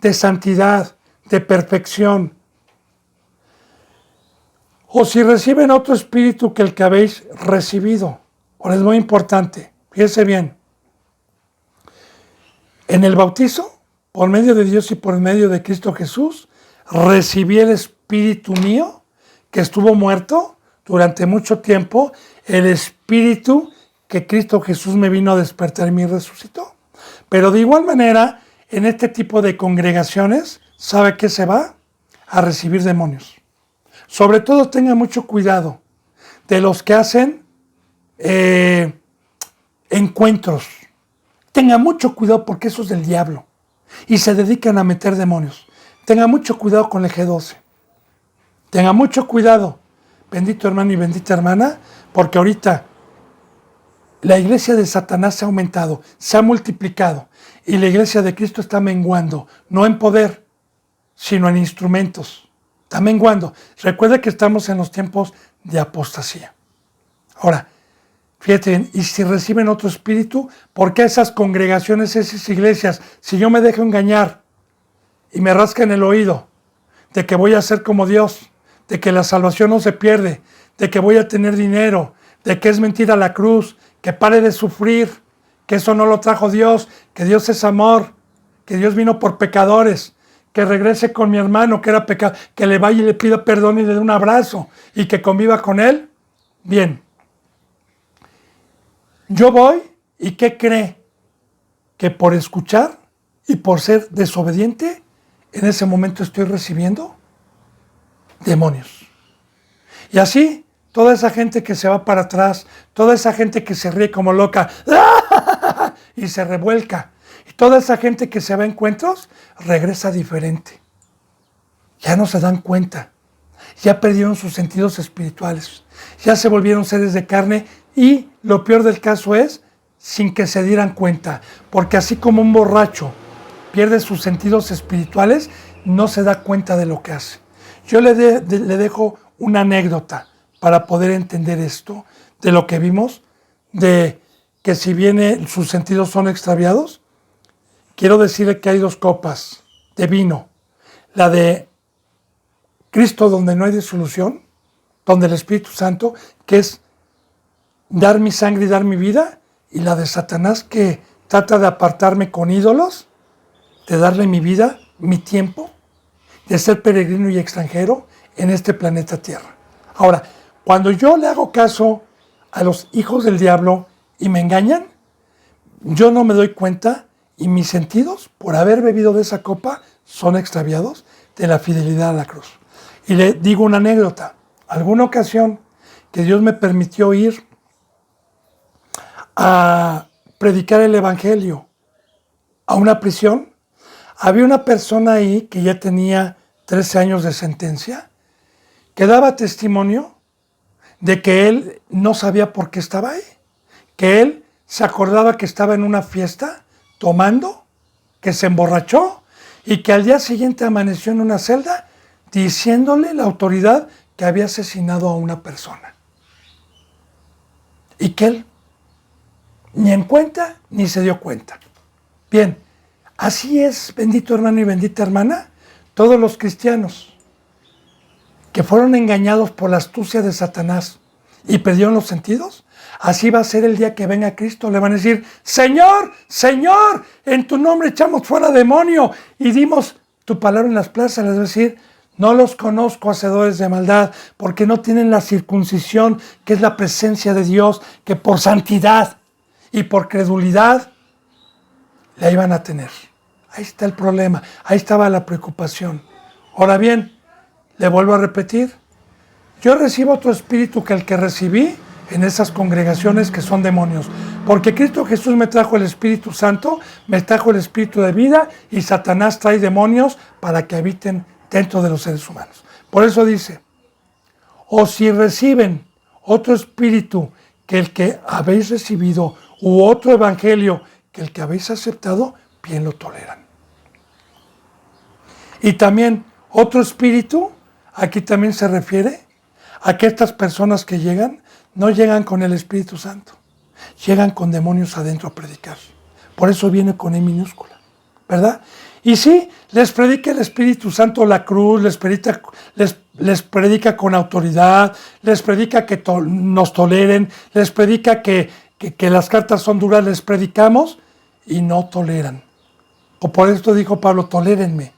de santidad, de perfección. O si reciben otro espíritu que el que habéis recibido. Ahora es muy importante, fíjense bien. En el bautizo, por medio de Dios y por medio de Cristo Jesús, recibí el espíritu mío, que estuvo muerto durante mucho tiempo, el espíritu que Cristo Jesús me vino a despertar y me resucitó. Pero de igual manera, en este tipo de congregaciones, ¿sabe qué se va? A recibir demonios. Sobre todo tenga mucho cuidado de los que hacen encuentros. Tenga mucho cuidado porque eso es del diablo. Y se dedican a meter demonios. Tenga mucho cuidado con el G12. Tenga mucho cuidado, bendito hermano y bendita hermana, porque ahorita la iglesia de Satanás se ha aumentado, se ha multiplicado. Y la iglesia de Cristo está menguando, no en poder, sino en instrumentos. Está menguando. Recuerda que estamos en los tiempos de apostasía. Ahora, fíjate bien, y si reciben otro espíritu, ¿por qué esas congregaciones, esas iglesias, si yo me dejo engañar y me rascan el oído de que voy a ser como Dios, de que la salvación no se pierde, de que voy a tener dinero, de que es mentira la cruz, que pare de sufrir, que eso no lo trajo Dios, que Dios es amor, que Dios vino por pecadores, que regrese con mi hermano que era pecado, que le vaya y le pida perdón y le dé un abrazo y que conviva con él? Bien. Yo voy, ¿y qué cree? Que por escuchar y por ser desobediente, en ese momento estoy recibiendo demonios. Y así, toda esa gente que se va para atrás, toda esa gente que se ríe como loca, y se revuelca, y toda esa gente que se va a encuentros, regresa diferente. Ya no se dan cuenta, ya perdieron sus sentidos espirituales, ya se volvieron seres de carne. Y lo peor del caso es sin que se dieran cuenta, porque así como un borracho pierde sus sentidos espirituales, no se da cuenta de lo que hace. Yo le dejo una anécdota para poder entender esto, de lo que vimos, de que si bien sus sentidos son extraviados, quiero decirle que hay dos copas de vino, la de Cristo donde no hay disolución, donde el Espíritu Santo, que es dar mi sangre y dar mi vida, y la de Satanás que trata de apartarme con ídolos, de darle mi vida, mi tiempo, de ser peregrino y extranjero en este planeta Tierra. Ahora, cuando yo le hago caso a los hijos del diablo y me engañan, yo no me doy cuenta y mis sentidos, por haber bebido de esa copa, son extraviados de la fidelidad a la cruz. Y le digo una anécdota. Alguna ocasión que Dios me permitió ir a predicar el evangelio a una prisión, había una persona ahí que ya tenía 13 años de sentencia, que daba testimonio de que él no sabía por qué estaba ahí, que él se acordaba que estaba en una fiesta tomando, que se emborrachó y que al día siguiente amaneció en una celda diciéndole la autoridad que había asesinado a una persona. Y que él ni en cuenta ni se dio cuenta. Bien, así es, bendito hermano y bendita hermana, todos los cristianos que fueron engañados por la astucia de Satanás y perdieron los sentidos, así va a ser el día que venga Cristo. Le van a decir, Señor, Señor, en tu nombre echamos fuera demonio y dimos tu palabra en las plazas. Les va a decir, no los conozco, hacedores de maldad, porque no tienen la circuncisión, que es la presencia de Dios, que por santidad y por credulidad la iban a tener. Ahí está el problema, ahí estaba la preocupación. Ahora bien, le vuelvo a repetir, yo recibo otro espíritu que el que recibí en esas congregaciones que son demonios, porque Cristo Jesús me trajo el Espíritu Santo, me trajo el Espíritu de vida, y Satanás trae demonios para que habiten dentro de los seres humanos. Por eso dice, o si reciben otro espíritu que el que habéis recibido, u otro evangelio que el que habéis aceptado, bien lo toleran. Y también otro espíritu, aquí también se refiere a que estas personas que llegan, no llegan con el Espíritu Santo, llegan con demonios adentro a predicar. Por eso viene con E minúscula, ¿verdad? Y sí, les predica el Espíritu Santo la cruz, les predica con autoridad, les predica que nos toleren, les predica que las cartas son duras, les predicamos y no toleran. O por esto dijo Pablo, tolérenme,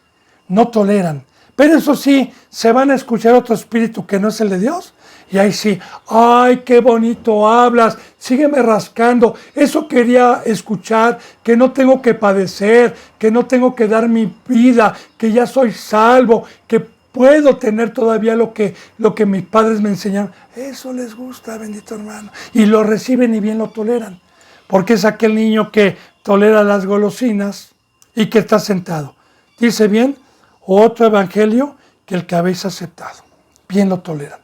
no toleran. Pero eso sí, se van a escuchar otro espíritu que no es el de Dios. Y ahí sí, ay, qué bonito hablas, sígueme rascando. Eso quería escuchar, que no tengo que padecer, que no tengo que dar mi vida, que ya soy salvo, que puedo tener todavía lo que mis padres me enseñaron. Eso les gusta, bendito hermano. Y lo reciben y bien lo toleran. Porque es aquel niño que tolera las golosinas y que está sentado. Dice bien, otro evangelio que el que habéis aceptado. Bien lo toleran.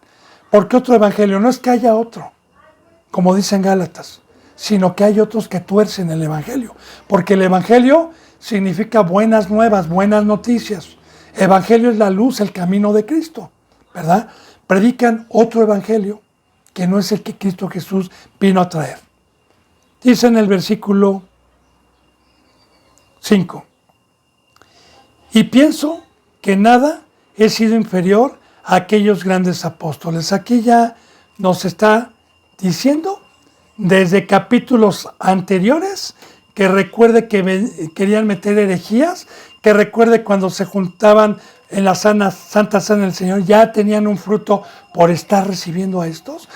Porque otro evangelio no es que haya otro, como dicen Gálatas, sino que hay otros que tuercen el evangelio. Porque el evangelio significa buenas nuevas, buenas noticias. Evangelio es la luz, el camino de Cristo, ¿verdad? Predican otro evangelio que no es el que Cristo Jesús vino a traer. Dice en el versículo 5. Y pienso que nada he sido inferior a aquellos grandes apóstoles. Aquí ya nos está diciendo desde capítulos anteriores que recuerde que querían meter herejías, que recuerde cuando se juntaban en la Santa Cena del Señor, ya tenían un fruto por estar recibiendo a estos,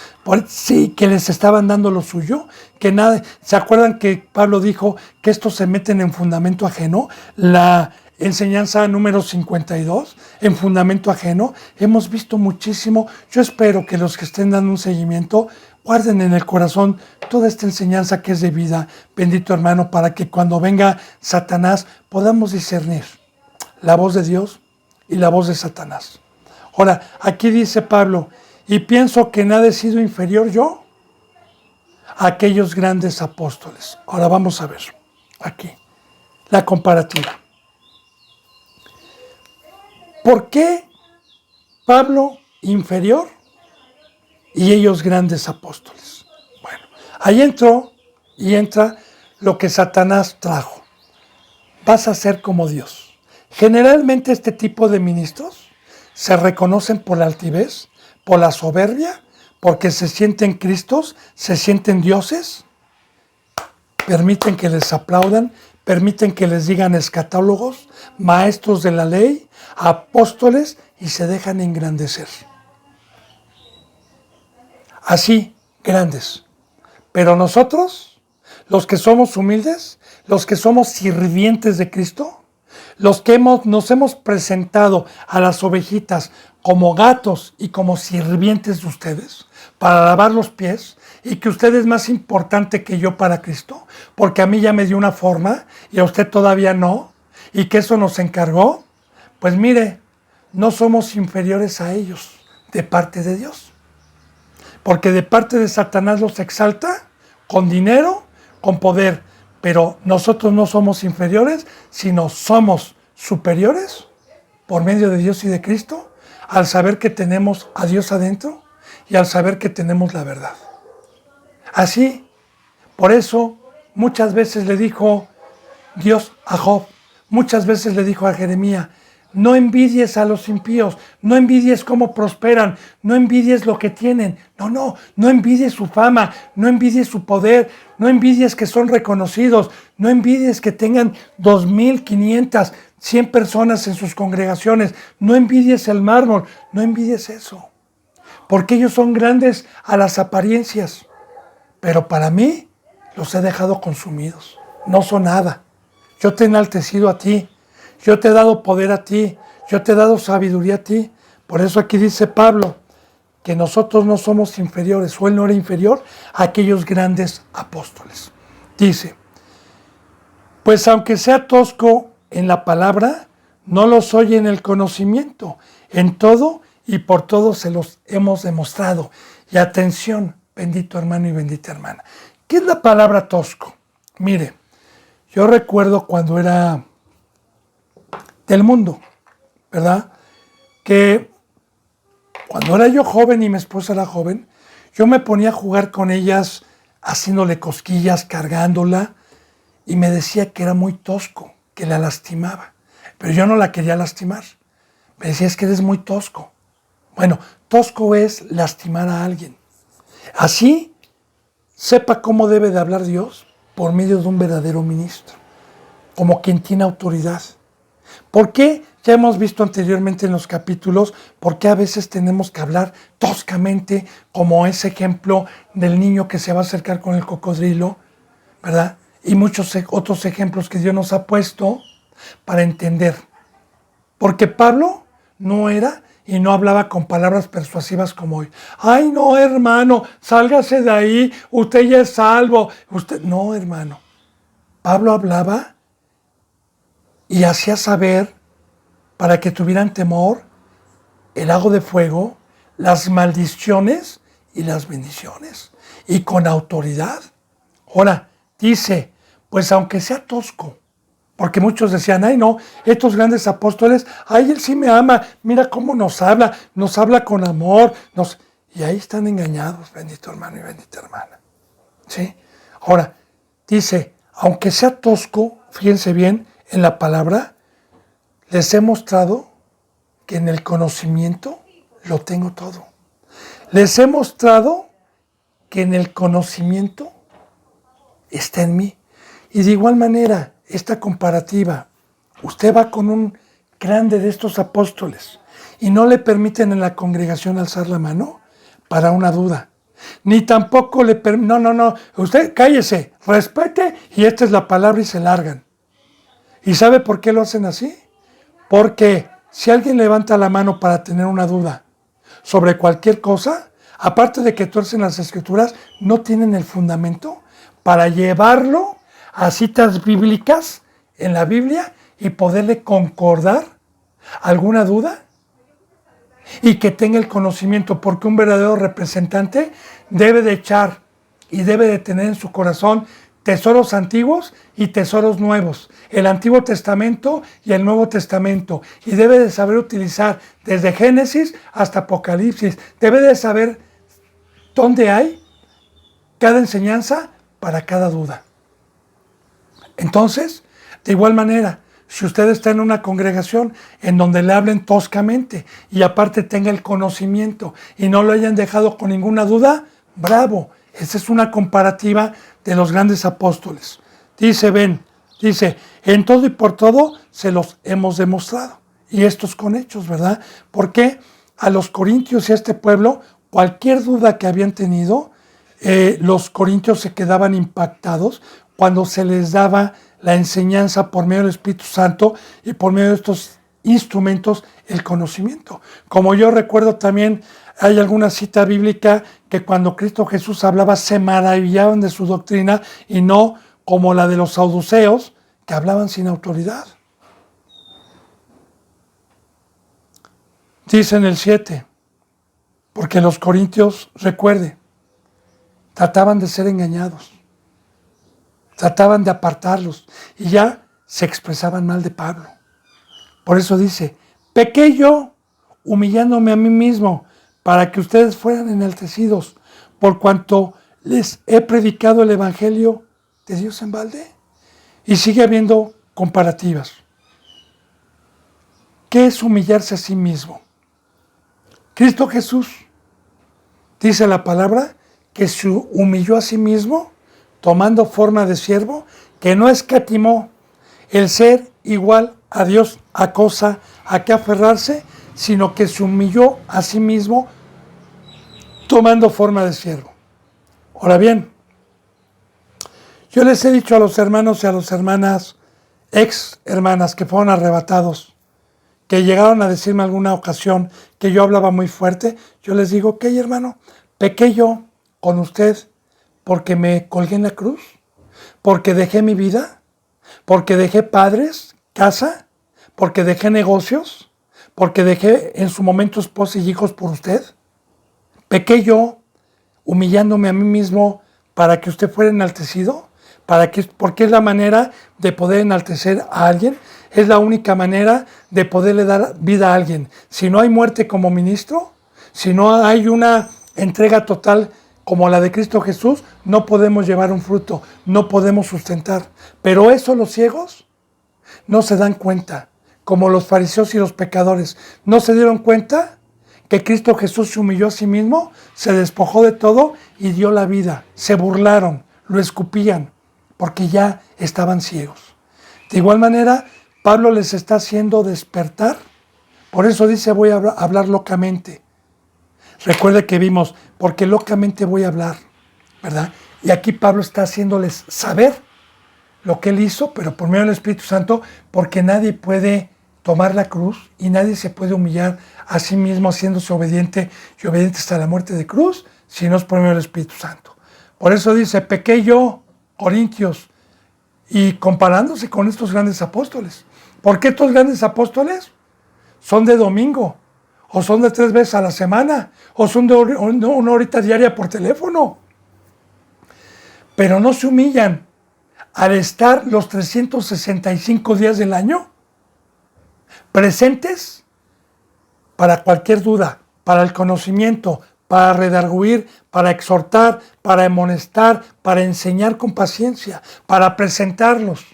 sí, que les estaban dando lo suyo, que nada. ¿Se acuerdan que Pablo dijo que estos se meten en fundamento ajeno? La enseñanza número 52, en fundamento ajeno, hemos visto muchísimo. Yo espero que los que estén dando un seguimiento guarden en el corazón toda esta enseñanza que es de vida, bendito hermano, para que cuando venga Satanás podamos discernir la voz de Dios y la voz de Satanás. Ahora, aquí dice Pablo, y pienso que nada he sido inferior yo a aquellos grandes apóstoles. Ahora vamos a ver aquí la comparativa. ¿Por qué Pablo inferior y ellos grandes apóstoles? Bueno, ahí entra lo que Satanás trajo. Vas a ser como Dios. Generalmente este tipo de ministros se reconocen por la altivez, por la soberbia, porque se sienten Cristos, se sienten dioses, permiten que les aplaudan, permiten que les digan escatólogos, maestros de la ley, apóstoles, y se dejan engrandecer. Así, grandes. Pero nosotros, los que somos humildes, los que somos sirvientes de Cristo, los que nos hemos presentado a las ovejitas como gatos y como sirvientes de ustedes, para lavar los pies, y que usted es más importante que yo para Cristo, porque a mí ya me dio una forma y a usted todavía no, y que eso nos encargó, pues mire, no somos inferiores a ellos de parte de Dios. Porque de parte de Satanás los exalta con dinero, con poder. Pero nosotros no somos inferiores, sino somos superiores por medio de Dios y de Cristo, al saber que tenemos a Dios adentro y al saber que tenemos la verdad. Así, por eso, muchas veces le dijo Dios a Job, muchas veces le dijo a Jeremías, no envidies a los impíos, no envidies cómo prosperan, no envidies lo que tienen, no envidies su fama, no envidies su poder, no envidies que son reconocidos, no envidies que tengan 2,500, 100 personas en sus congregaciones, no envidies el mármol, no envidies eso, porque ellos son grandes a las apariencias, pero para mí los he dejado consumidos, no son nada. Yo te he enaltecido a ti, yo te he dado poder a ti, yo te he dado sabiduría a ti. Por eso aquí dice Pablo que nosotros no somos inferiores, o él no era inferior a aquellos grandes apóstoles. Dice, pues aunque sea tosco en la palabra, no lo soy en el conocimiento. En todo y por todo se los hemos demostrado. Y atención, bendito hermano y bendita hermana. ¿Qué es la palabra tosco? Mire, yo recuerdo cuando era del mundo, ¿verdad? Que cuando era yo joven y mi esposa era joven, yo me ponía a jugar con ellas, haciéndole cosquillas, cargándola, y me decía que era muy tosco, que la lastimaba. Pero yo no la quería lastimar. Me decía, es que eres muy tosco. Bueno, tosco es lastimar a alguien. Así, sepa cómo debe de hablar Dios por medio de un verdadero ministro, como quien tiene autoridad. ¿Por qué? Ya hemos visto anteriormente en los capítulos por qué a veces tenemos que hablar toscamente, como ese ejemplo del niño que se va a acercar con el cocodrilo, ¿verdad? Y muchos otros ejemplos que Dios nos ha puesto para entender. Porque Pablo no era y no hablaba con palabras persuasivas como hoy. Ay, no, hermano, sálgase de ahí, usted ya es salvo. No, hermano. Pablo hablaba y hacía saber, para que tuvieran temor, el lago de fuego, las maldiciones y las bendiciones, y con autoridad. Ahora, dice, pues aunque sea tosco, porque muchos decían, ay no, estos grandes apóstoles, ay, él sí me ama, mira cómo nos habla con amor, y ahí están engañados, bendito hermano y bendita hermana. ¿Sí? Ahora, dice, aunque sea tosco, fíjense bien en la palabra, les he mostrado que en el conocimiento lo tengo todo. Les he mostrado que en el conocimiento está en mí. Y de igual manera, esta comparativa, usted va con un grande de estos apóstoles y no le permiten en la congregación alzar la mano para una duda. Ni tampoco le permiten, no, usted cállese, respete y esta es la palabra y se largan. ¿Y sabe por qué lo hacen así? Porque si alguien levanta la mano para tener una duda sobre cualquier cosa, aparte de que tuercen las escrituras, no tienen el fundamento para llevarlo a citas bíblicas en la Biblia y poderle concordar alguna duda y que tenga el conocimiento, porque un verdadero representante debe de echar y debe de tener en su corazón tesoros antiguos y tesoros nuevos, el Antiguo Testamento y el Nuevo Testamento, y debe de saber utilizar desde Génesis hasta Apocalipsis, debe de saber dónde hay cada enseñanza para cada duda. Entonces, de igual manera, si usted está en una congregación en donde le hablen toscamente y aparte tenga el conocimiento y no lo hayan dejado con ninguna duda, bravo. Esa es una comparativa de los grandes apóstoles. Dice, en todo y por todo se los hemos demostrado. Y esto es con hechos, ¿verdad? Porque a los corintios y a este pueblo, cualquier duda que habían tenido, los corintios se quedaban impactados cuando se les daba la enseñanza por medio del Espíritu Santo y por medio de estos instrumentos, el conocimiento. Como yo recuerdo también, hay alguna cita bíblica que cuando Cristo Jesús hablaba se maravillaban de su doctrina y no como la de los saduceos que hablaban sin autoridad. Dice en el 7, porque los corintios, recuerde, trataban de ser engañados, trataban de apartarlos y ya se expresaban mal de Pablo. Por eso dice, pequé yo humillándome a mí mismo para que ustedes fueran enaltecidos por cuanto les he predicado el evangelio de Dios en balde. Y sigue habiendo comparativas. ¿Qué es humillarse a sí mismo? Cristo Jesús, dice la palabra, que se humilló a sí mismo, tomando forma de siervo, que no escatimó el ser igual a Dios a cosa a que aferrarse, sino que se humilló a sí mismo, tomando forma de siervo. Ahora bien, yo les he dicho a los hermanos y a las hermanas, ex hermanas que fueron arrebatados, que llegaron a decirme alguna ocasión que yo hablaba muy fuerte, yo les digo, ok hermano, pequé yo con usted porque me colgué en la cruz, porque dejé mi vida, porque dejé padres, casa, porque dejé negocios, porque dejé en su momento esposa y hijos por usted. Pequé yo humillándome a mí mismo para que usted fuera enaltecido, porque es la manera de poder enaltecer a alguien, es la única manera de poderle dar vida a alguien. Si no hay muerte como ministro, si no hay una entrega total como la de Cristo Jesús, no podemos llevar un fruto, no podemos sustentar. Pero eso los ciegos no se dan cuenta, como los fariseos y los pecadores, no se dieron cuenta que Cristo Jesús se humilló a sí mismo, se despojó de todo y dio la vida. Se burlaron, lo escupían, porque ya estaban ciegos. De igual manera, Pablo les está haciendo despertar. Por eso dice, voy a hablar locamente. Recuerde que vimos, porque locamente voy a hablar, ¿verdad? Y aquí Pablo está haciéndoles saber lo que él hizo, pero por medio del Espíritu Santo, porque nadie puede tomar la cruz y nadie se puede humillar a sí mismo haciéndose obediente y obediente hasta la muerte de cruz, si no es por medio del Espíritu Santo. Por eso dice, pequé yo, Corintios, y comparándose con estos grandes apóstoles. ¿Por qué estos grandes apóstoles son de domingo? ¿O son de 3 veces a la semana? ¿O son de una horita diaria por teléfono? Pero no se humillan al estar los 365 días del año presentes para cualquier duda, para el conocimiento, para redarguir, para exhortar, para amonestar, para enseñar con paciencia, para presentarlos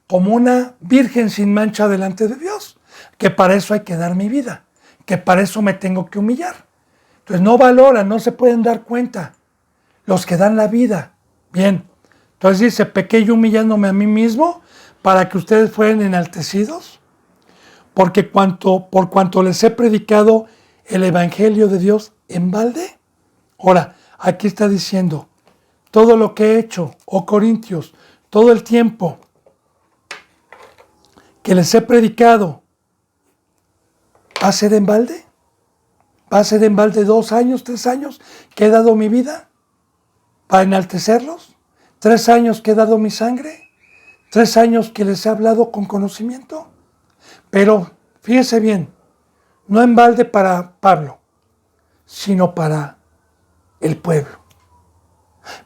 como una virgen sin mancha delante de Dios, que para eso hay que dar mi vida, que para eso me tengo que humillar. Entonces no valoran, no se pueden dar cuenta los que dan la vida. Bien, entonces dice, pequé yo humillándome a mí mismo para que ustedes fueran enaltecidos, porque por cuanto les he predicado el evangelio de Dios en balde. Ahora, aquí está diciendo, todo lo que he hecho, oh Corintios, todo el tiempo que les he predicado, ¿va a ser en balde? ¿Va a ser en balde 2 años, 3 años que he dado mi vida para enaltecerlos? 3 años que he dado mi sangre, 3 años que les he hablado con conocimiento. Pero fíjese bien, no en balde para Pablo, sino para el pueblo.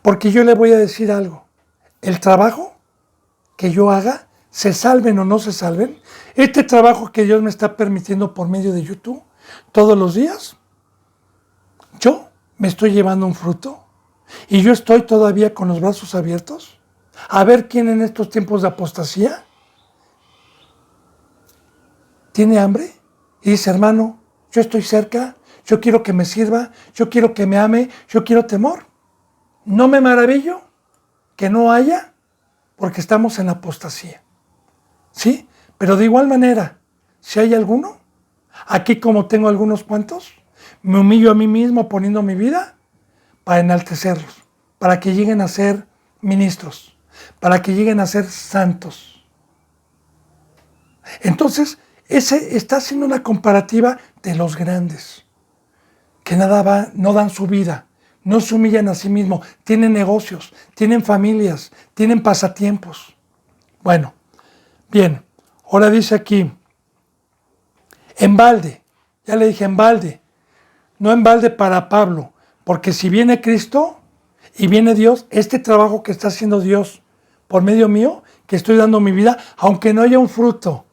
Porque yo le voy a decir algo, el trabajo que yo haga, se salven o no se salven, este trabajo que Dios me está permitiendo por medio de YouTube, todos los días, yo me estoy llevando un fruto y yo estoy todavía con los brazos abiertos a ver quién en estos tiempos de apostasía tiene hambre y dice, hermano, yo estoy cerca, yo quiero que me sirva, yo quiero que me ame, yo quiero temor. No me maravillo que no haya, porque estamos en apostasía. ¿Sí? Pero de igual manera, si hay alguno, aquí como tengo algunos cuantos, me humillo a mí mismo poniendo mi vida para enaltecerlos, para que lleguen a ser ministros, para que lleguen a ser santos. Entonces, ese está haciendo una comparativa de los grandes, que no dan su vida, no se humillan a sí mismos, tienen negocios, tienen familias, tienen pasatiempos. Bueno, bien, ahora dice aquí, en balde, Ya le dije en balde. No en balde para Pablo. Porque si viene Cristo y viene Dios, este trabajo que está haciendo Dios por medio mío, que estoy dando mi vida, aunque no haya un fruto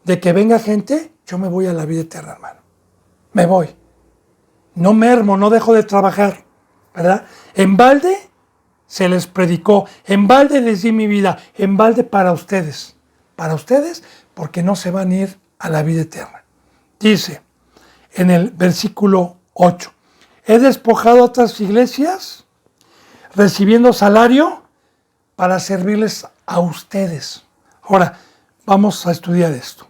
de que venga gente, yo me voy a la vida eterna, hermano. Me voy. No mermo, no dejo de trabajar, ¿verdad? En balde se les predicó, en balde les di mi vida, en balde para ustedes, porque no se van a ir a la vida eterna. Dice en el versículo 8, he despojado a otras iglesias recibiendo salario para servirles a ustedes. Ahora, vamos a estudiar esto.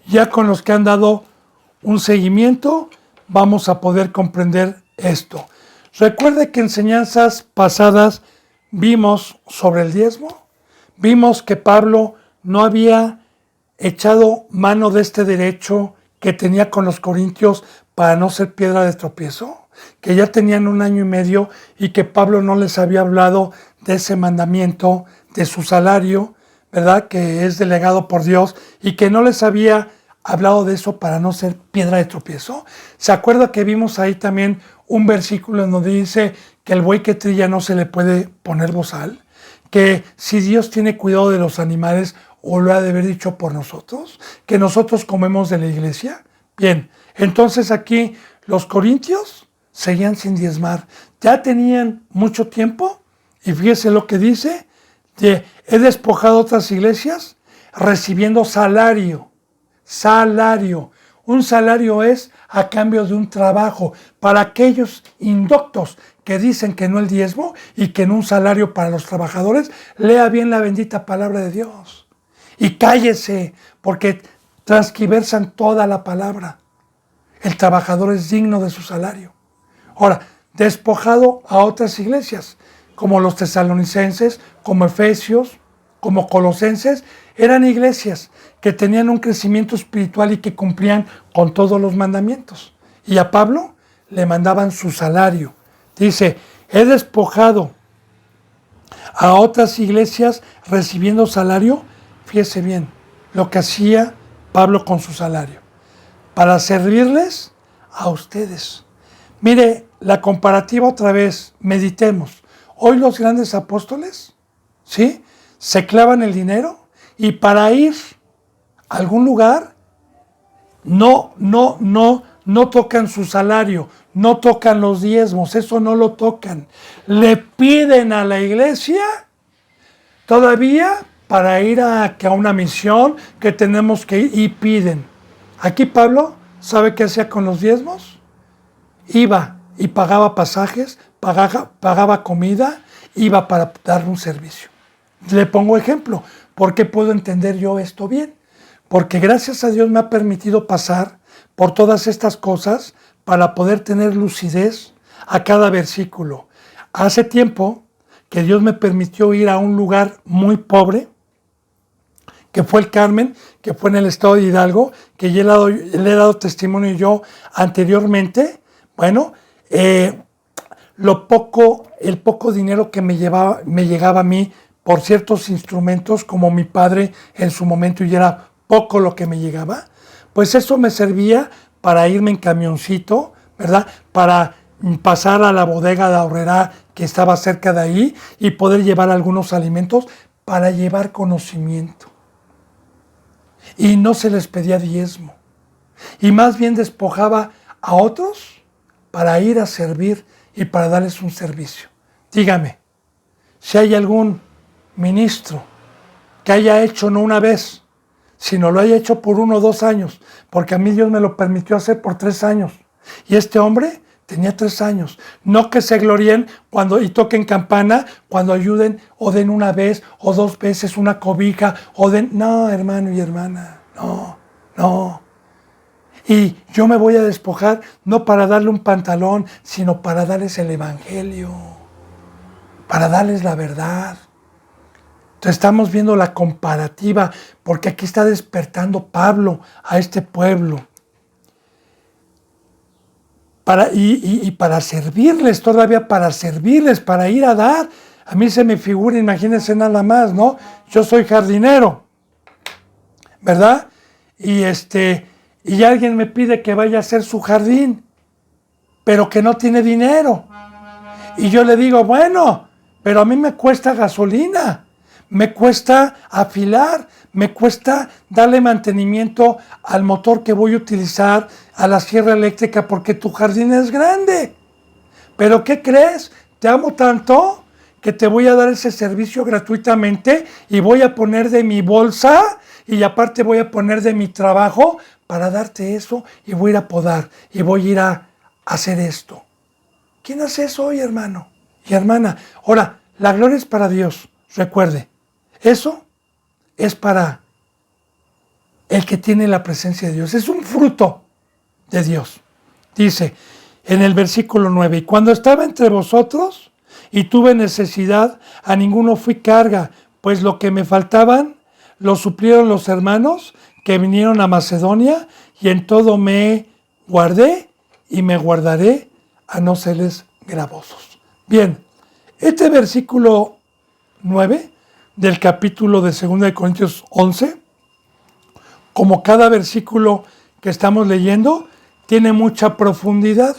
Ya con los que han dado un seguimiento, vamos a poder comprender esto. Recuerde que en enseñanzas pasadas vimos sobre el diezmo, vimos que Pablo no había echado mano de este derecho que tenía con los corintios para no ser piedra de tropiezo, que ya tenían 1 año y medio y que Pablo no les había hablado de ese mandamiento, de su salario, ¿verdad? Que es delegado por Dios y que no les había hablado de eso para no ser piedra de tropiezo. ¿Se acuerda que vimos ahí también un versículo en donde dice que el buey que trilla no se le puede poner bozal? Que si Dios tiene cuidado de los animales, o lo ha de haber dicho por nosotros, que nosotros comemos de la iglesia. Bien, entonces aquí los corintios seguían sin diezmar. Ya tenían mucho tiempo y fíjese lo que dice, he despojado otras iglesias recibiendo salario. Salario. Un salario es a cambio de un trabajo. Para aquellos indoctos que dicen que no el diezmo y que no un salario para los trabajadores, lea bien la bendita palabra de Dios. Y cállese, porque transquiversan toda la palabra. El trabajador es digno de su salario. Ahora, despojado a otras iglesias, como los tesalonicenses, como Efesios, como Colosenses, eran iglesias que tenían un crecimiento espiritual y que cumplían con todos los mandamientos. Y a Pablo le mandaban su salario. Dice, he despojado a otras iglesias recibiendo salario. Fíjese bien lo que hacía Pablo con su salario, para servirles a ustedes. Mire, la comparativa otra vez, meditemos. Hoy los grandes apóstoles, ¿sí?, se clavan el dinero y para ir a algún lugar no tocan su salario, no tocan los diezmos, eso no lo tocan. Le piden a la iglesia todavía para ir a una misión que tenemos que ir y piden. Aquí Pablo, ¿sabe qué hacía con los diezmos? Iba y pagaba pasajes, pagaba comida, iba para dar un servicio. Le pongo ejemplo. ¿Por qué puedo entender yo esto bien? Porque gracias a Dios me ha permitido pasar por todas estas cosas para poder tener lucidez a cada versículo. Hace tiempo que Dios me permitió ir a un lugar muy pobre, que fue el Carmen, que fue en el estado de Hidalgo, que le he dado testimonio yo anteriormente. Bueno, el poco dinero que me llegaba a mí por ciertos instrumentos, como mi padre en su momento, y era poco lo que me llegaba, pues eso me servía para irme en camioncito, ¿verdad? Para pasar a la bodega de Aurrerá que estaba cerca de ahí y poder llevar algunos alimentos para llevar conocimiento. Y no se les pedía diezmo. Y más bien despojaba a otros para ir a servir y para darles un servicio. Dígame, si hay algún ministro que haya hecho no una vez, sino lo haya hecho por 1 o 2 años, porque a mí Dios me lo permitió hacer por 3 años. Y este hombre tenía 3 años. No que se gloríen y toquen campana cuando ayuden o den 1 vez o 2 veces una cobija o den... No, hermano y hermana, no. Y yo me voy a despojar no para darle un pantalón, sino para darles el evangelio, para darles la verdad. Entonces estamos viendo la comparativa, porque aquí está despertando Pablo a este pueblo. Para servirles, todavía para servirles, para ir a dar. A mí se me figura, imagínense nada más, ¿no? Yo soy jardinero, ¿verdad? y alguien me pide que vaya a hacer su jardín, pero que no tiene dinero. Y yo le digo, bueno, pero a mí me cuesta gasolina, me cuesta afilar, me cuesta darle mantenimiento al motor que voy a utilizar, a la sierra eléctrica, porque tu jardín es grande. Pero ¿qué crees? Te amo tanto que te voy a dar ese servicio gratuitamente y voy a poner de mi bolsa y aparte voy a poner de mi trabajo para darte eso y voy a ir a podar y voy a ir a hacer esto. ¿Quién hace eso hoy, hermano y hermana? Ahora, la gloria es para Dios, recuerde. Eso es para el que tiene la presencia de Dios. Es un fruto de Dios. Dice en el versículo 9, y cuando estaba entre vosotros y tuve necesidad, a ninguno fui carga, pues lo que me faltaban lo suplieron los hermanos que vinieron a Macedonia, y en todo me guardé y me guardaré a no serles gravosos. Bien, este versículo 9 del capítulo de 2 de Corintios 11, como cada versículo que estamos leyendo, tiene mucha profundidad,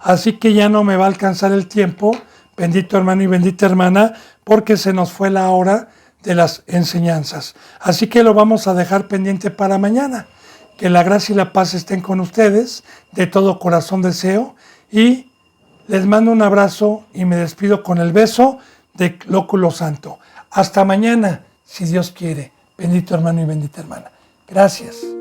así que ya no me va a alcanzar el tiempo, bendito hermano y bendita hermana, porque se nos fue la hora de las enseñanzas. Así que lo vamos a dejar pendiente para mañana. Que la gracia y la paz estén con ustedes, de todo corazón deseo, y les mando un abrazo y me despido con el beso de Lóculo Santo. Hasta mañana, si Dios quiere. Bendito hermano y bendita hermana. Gracias.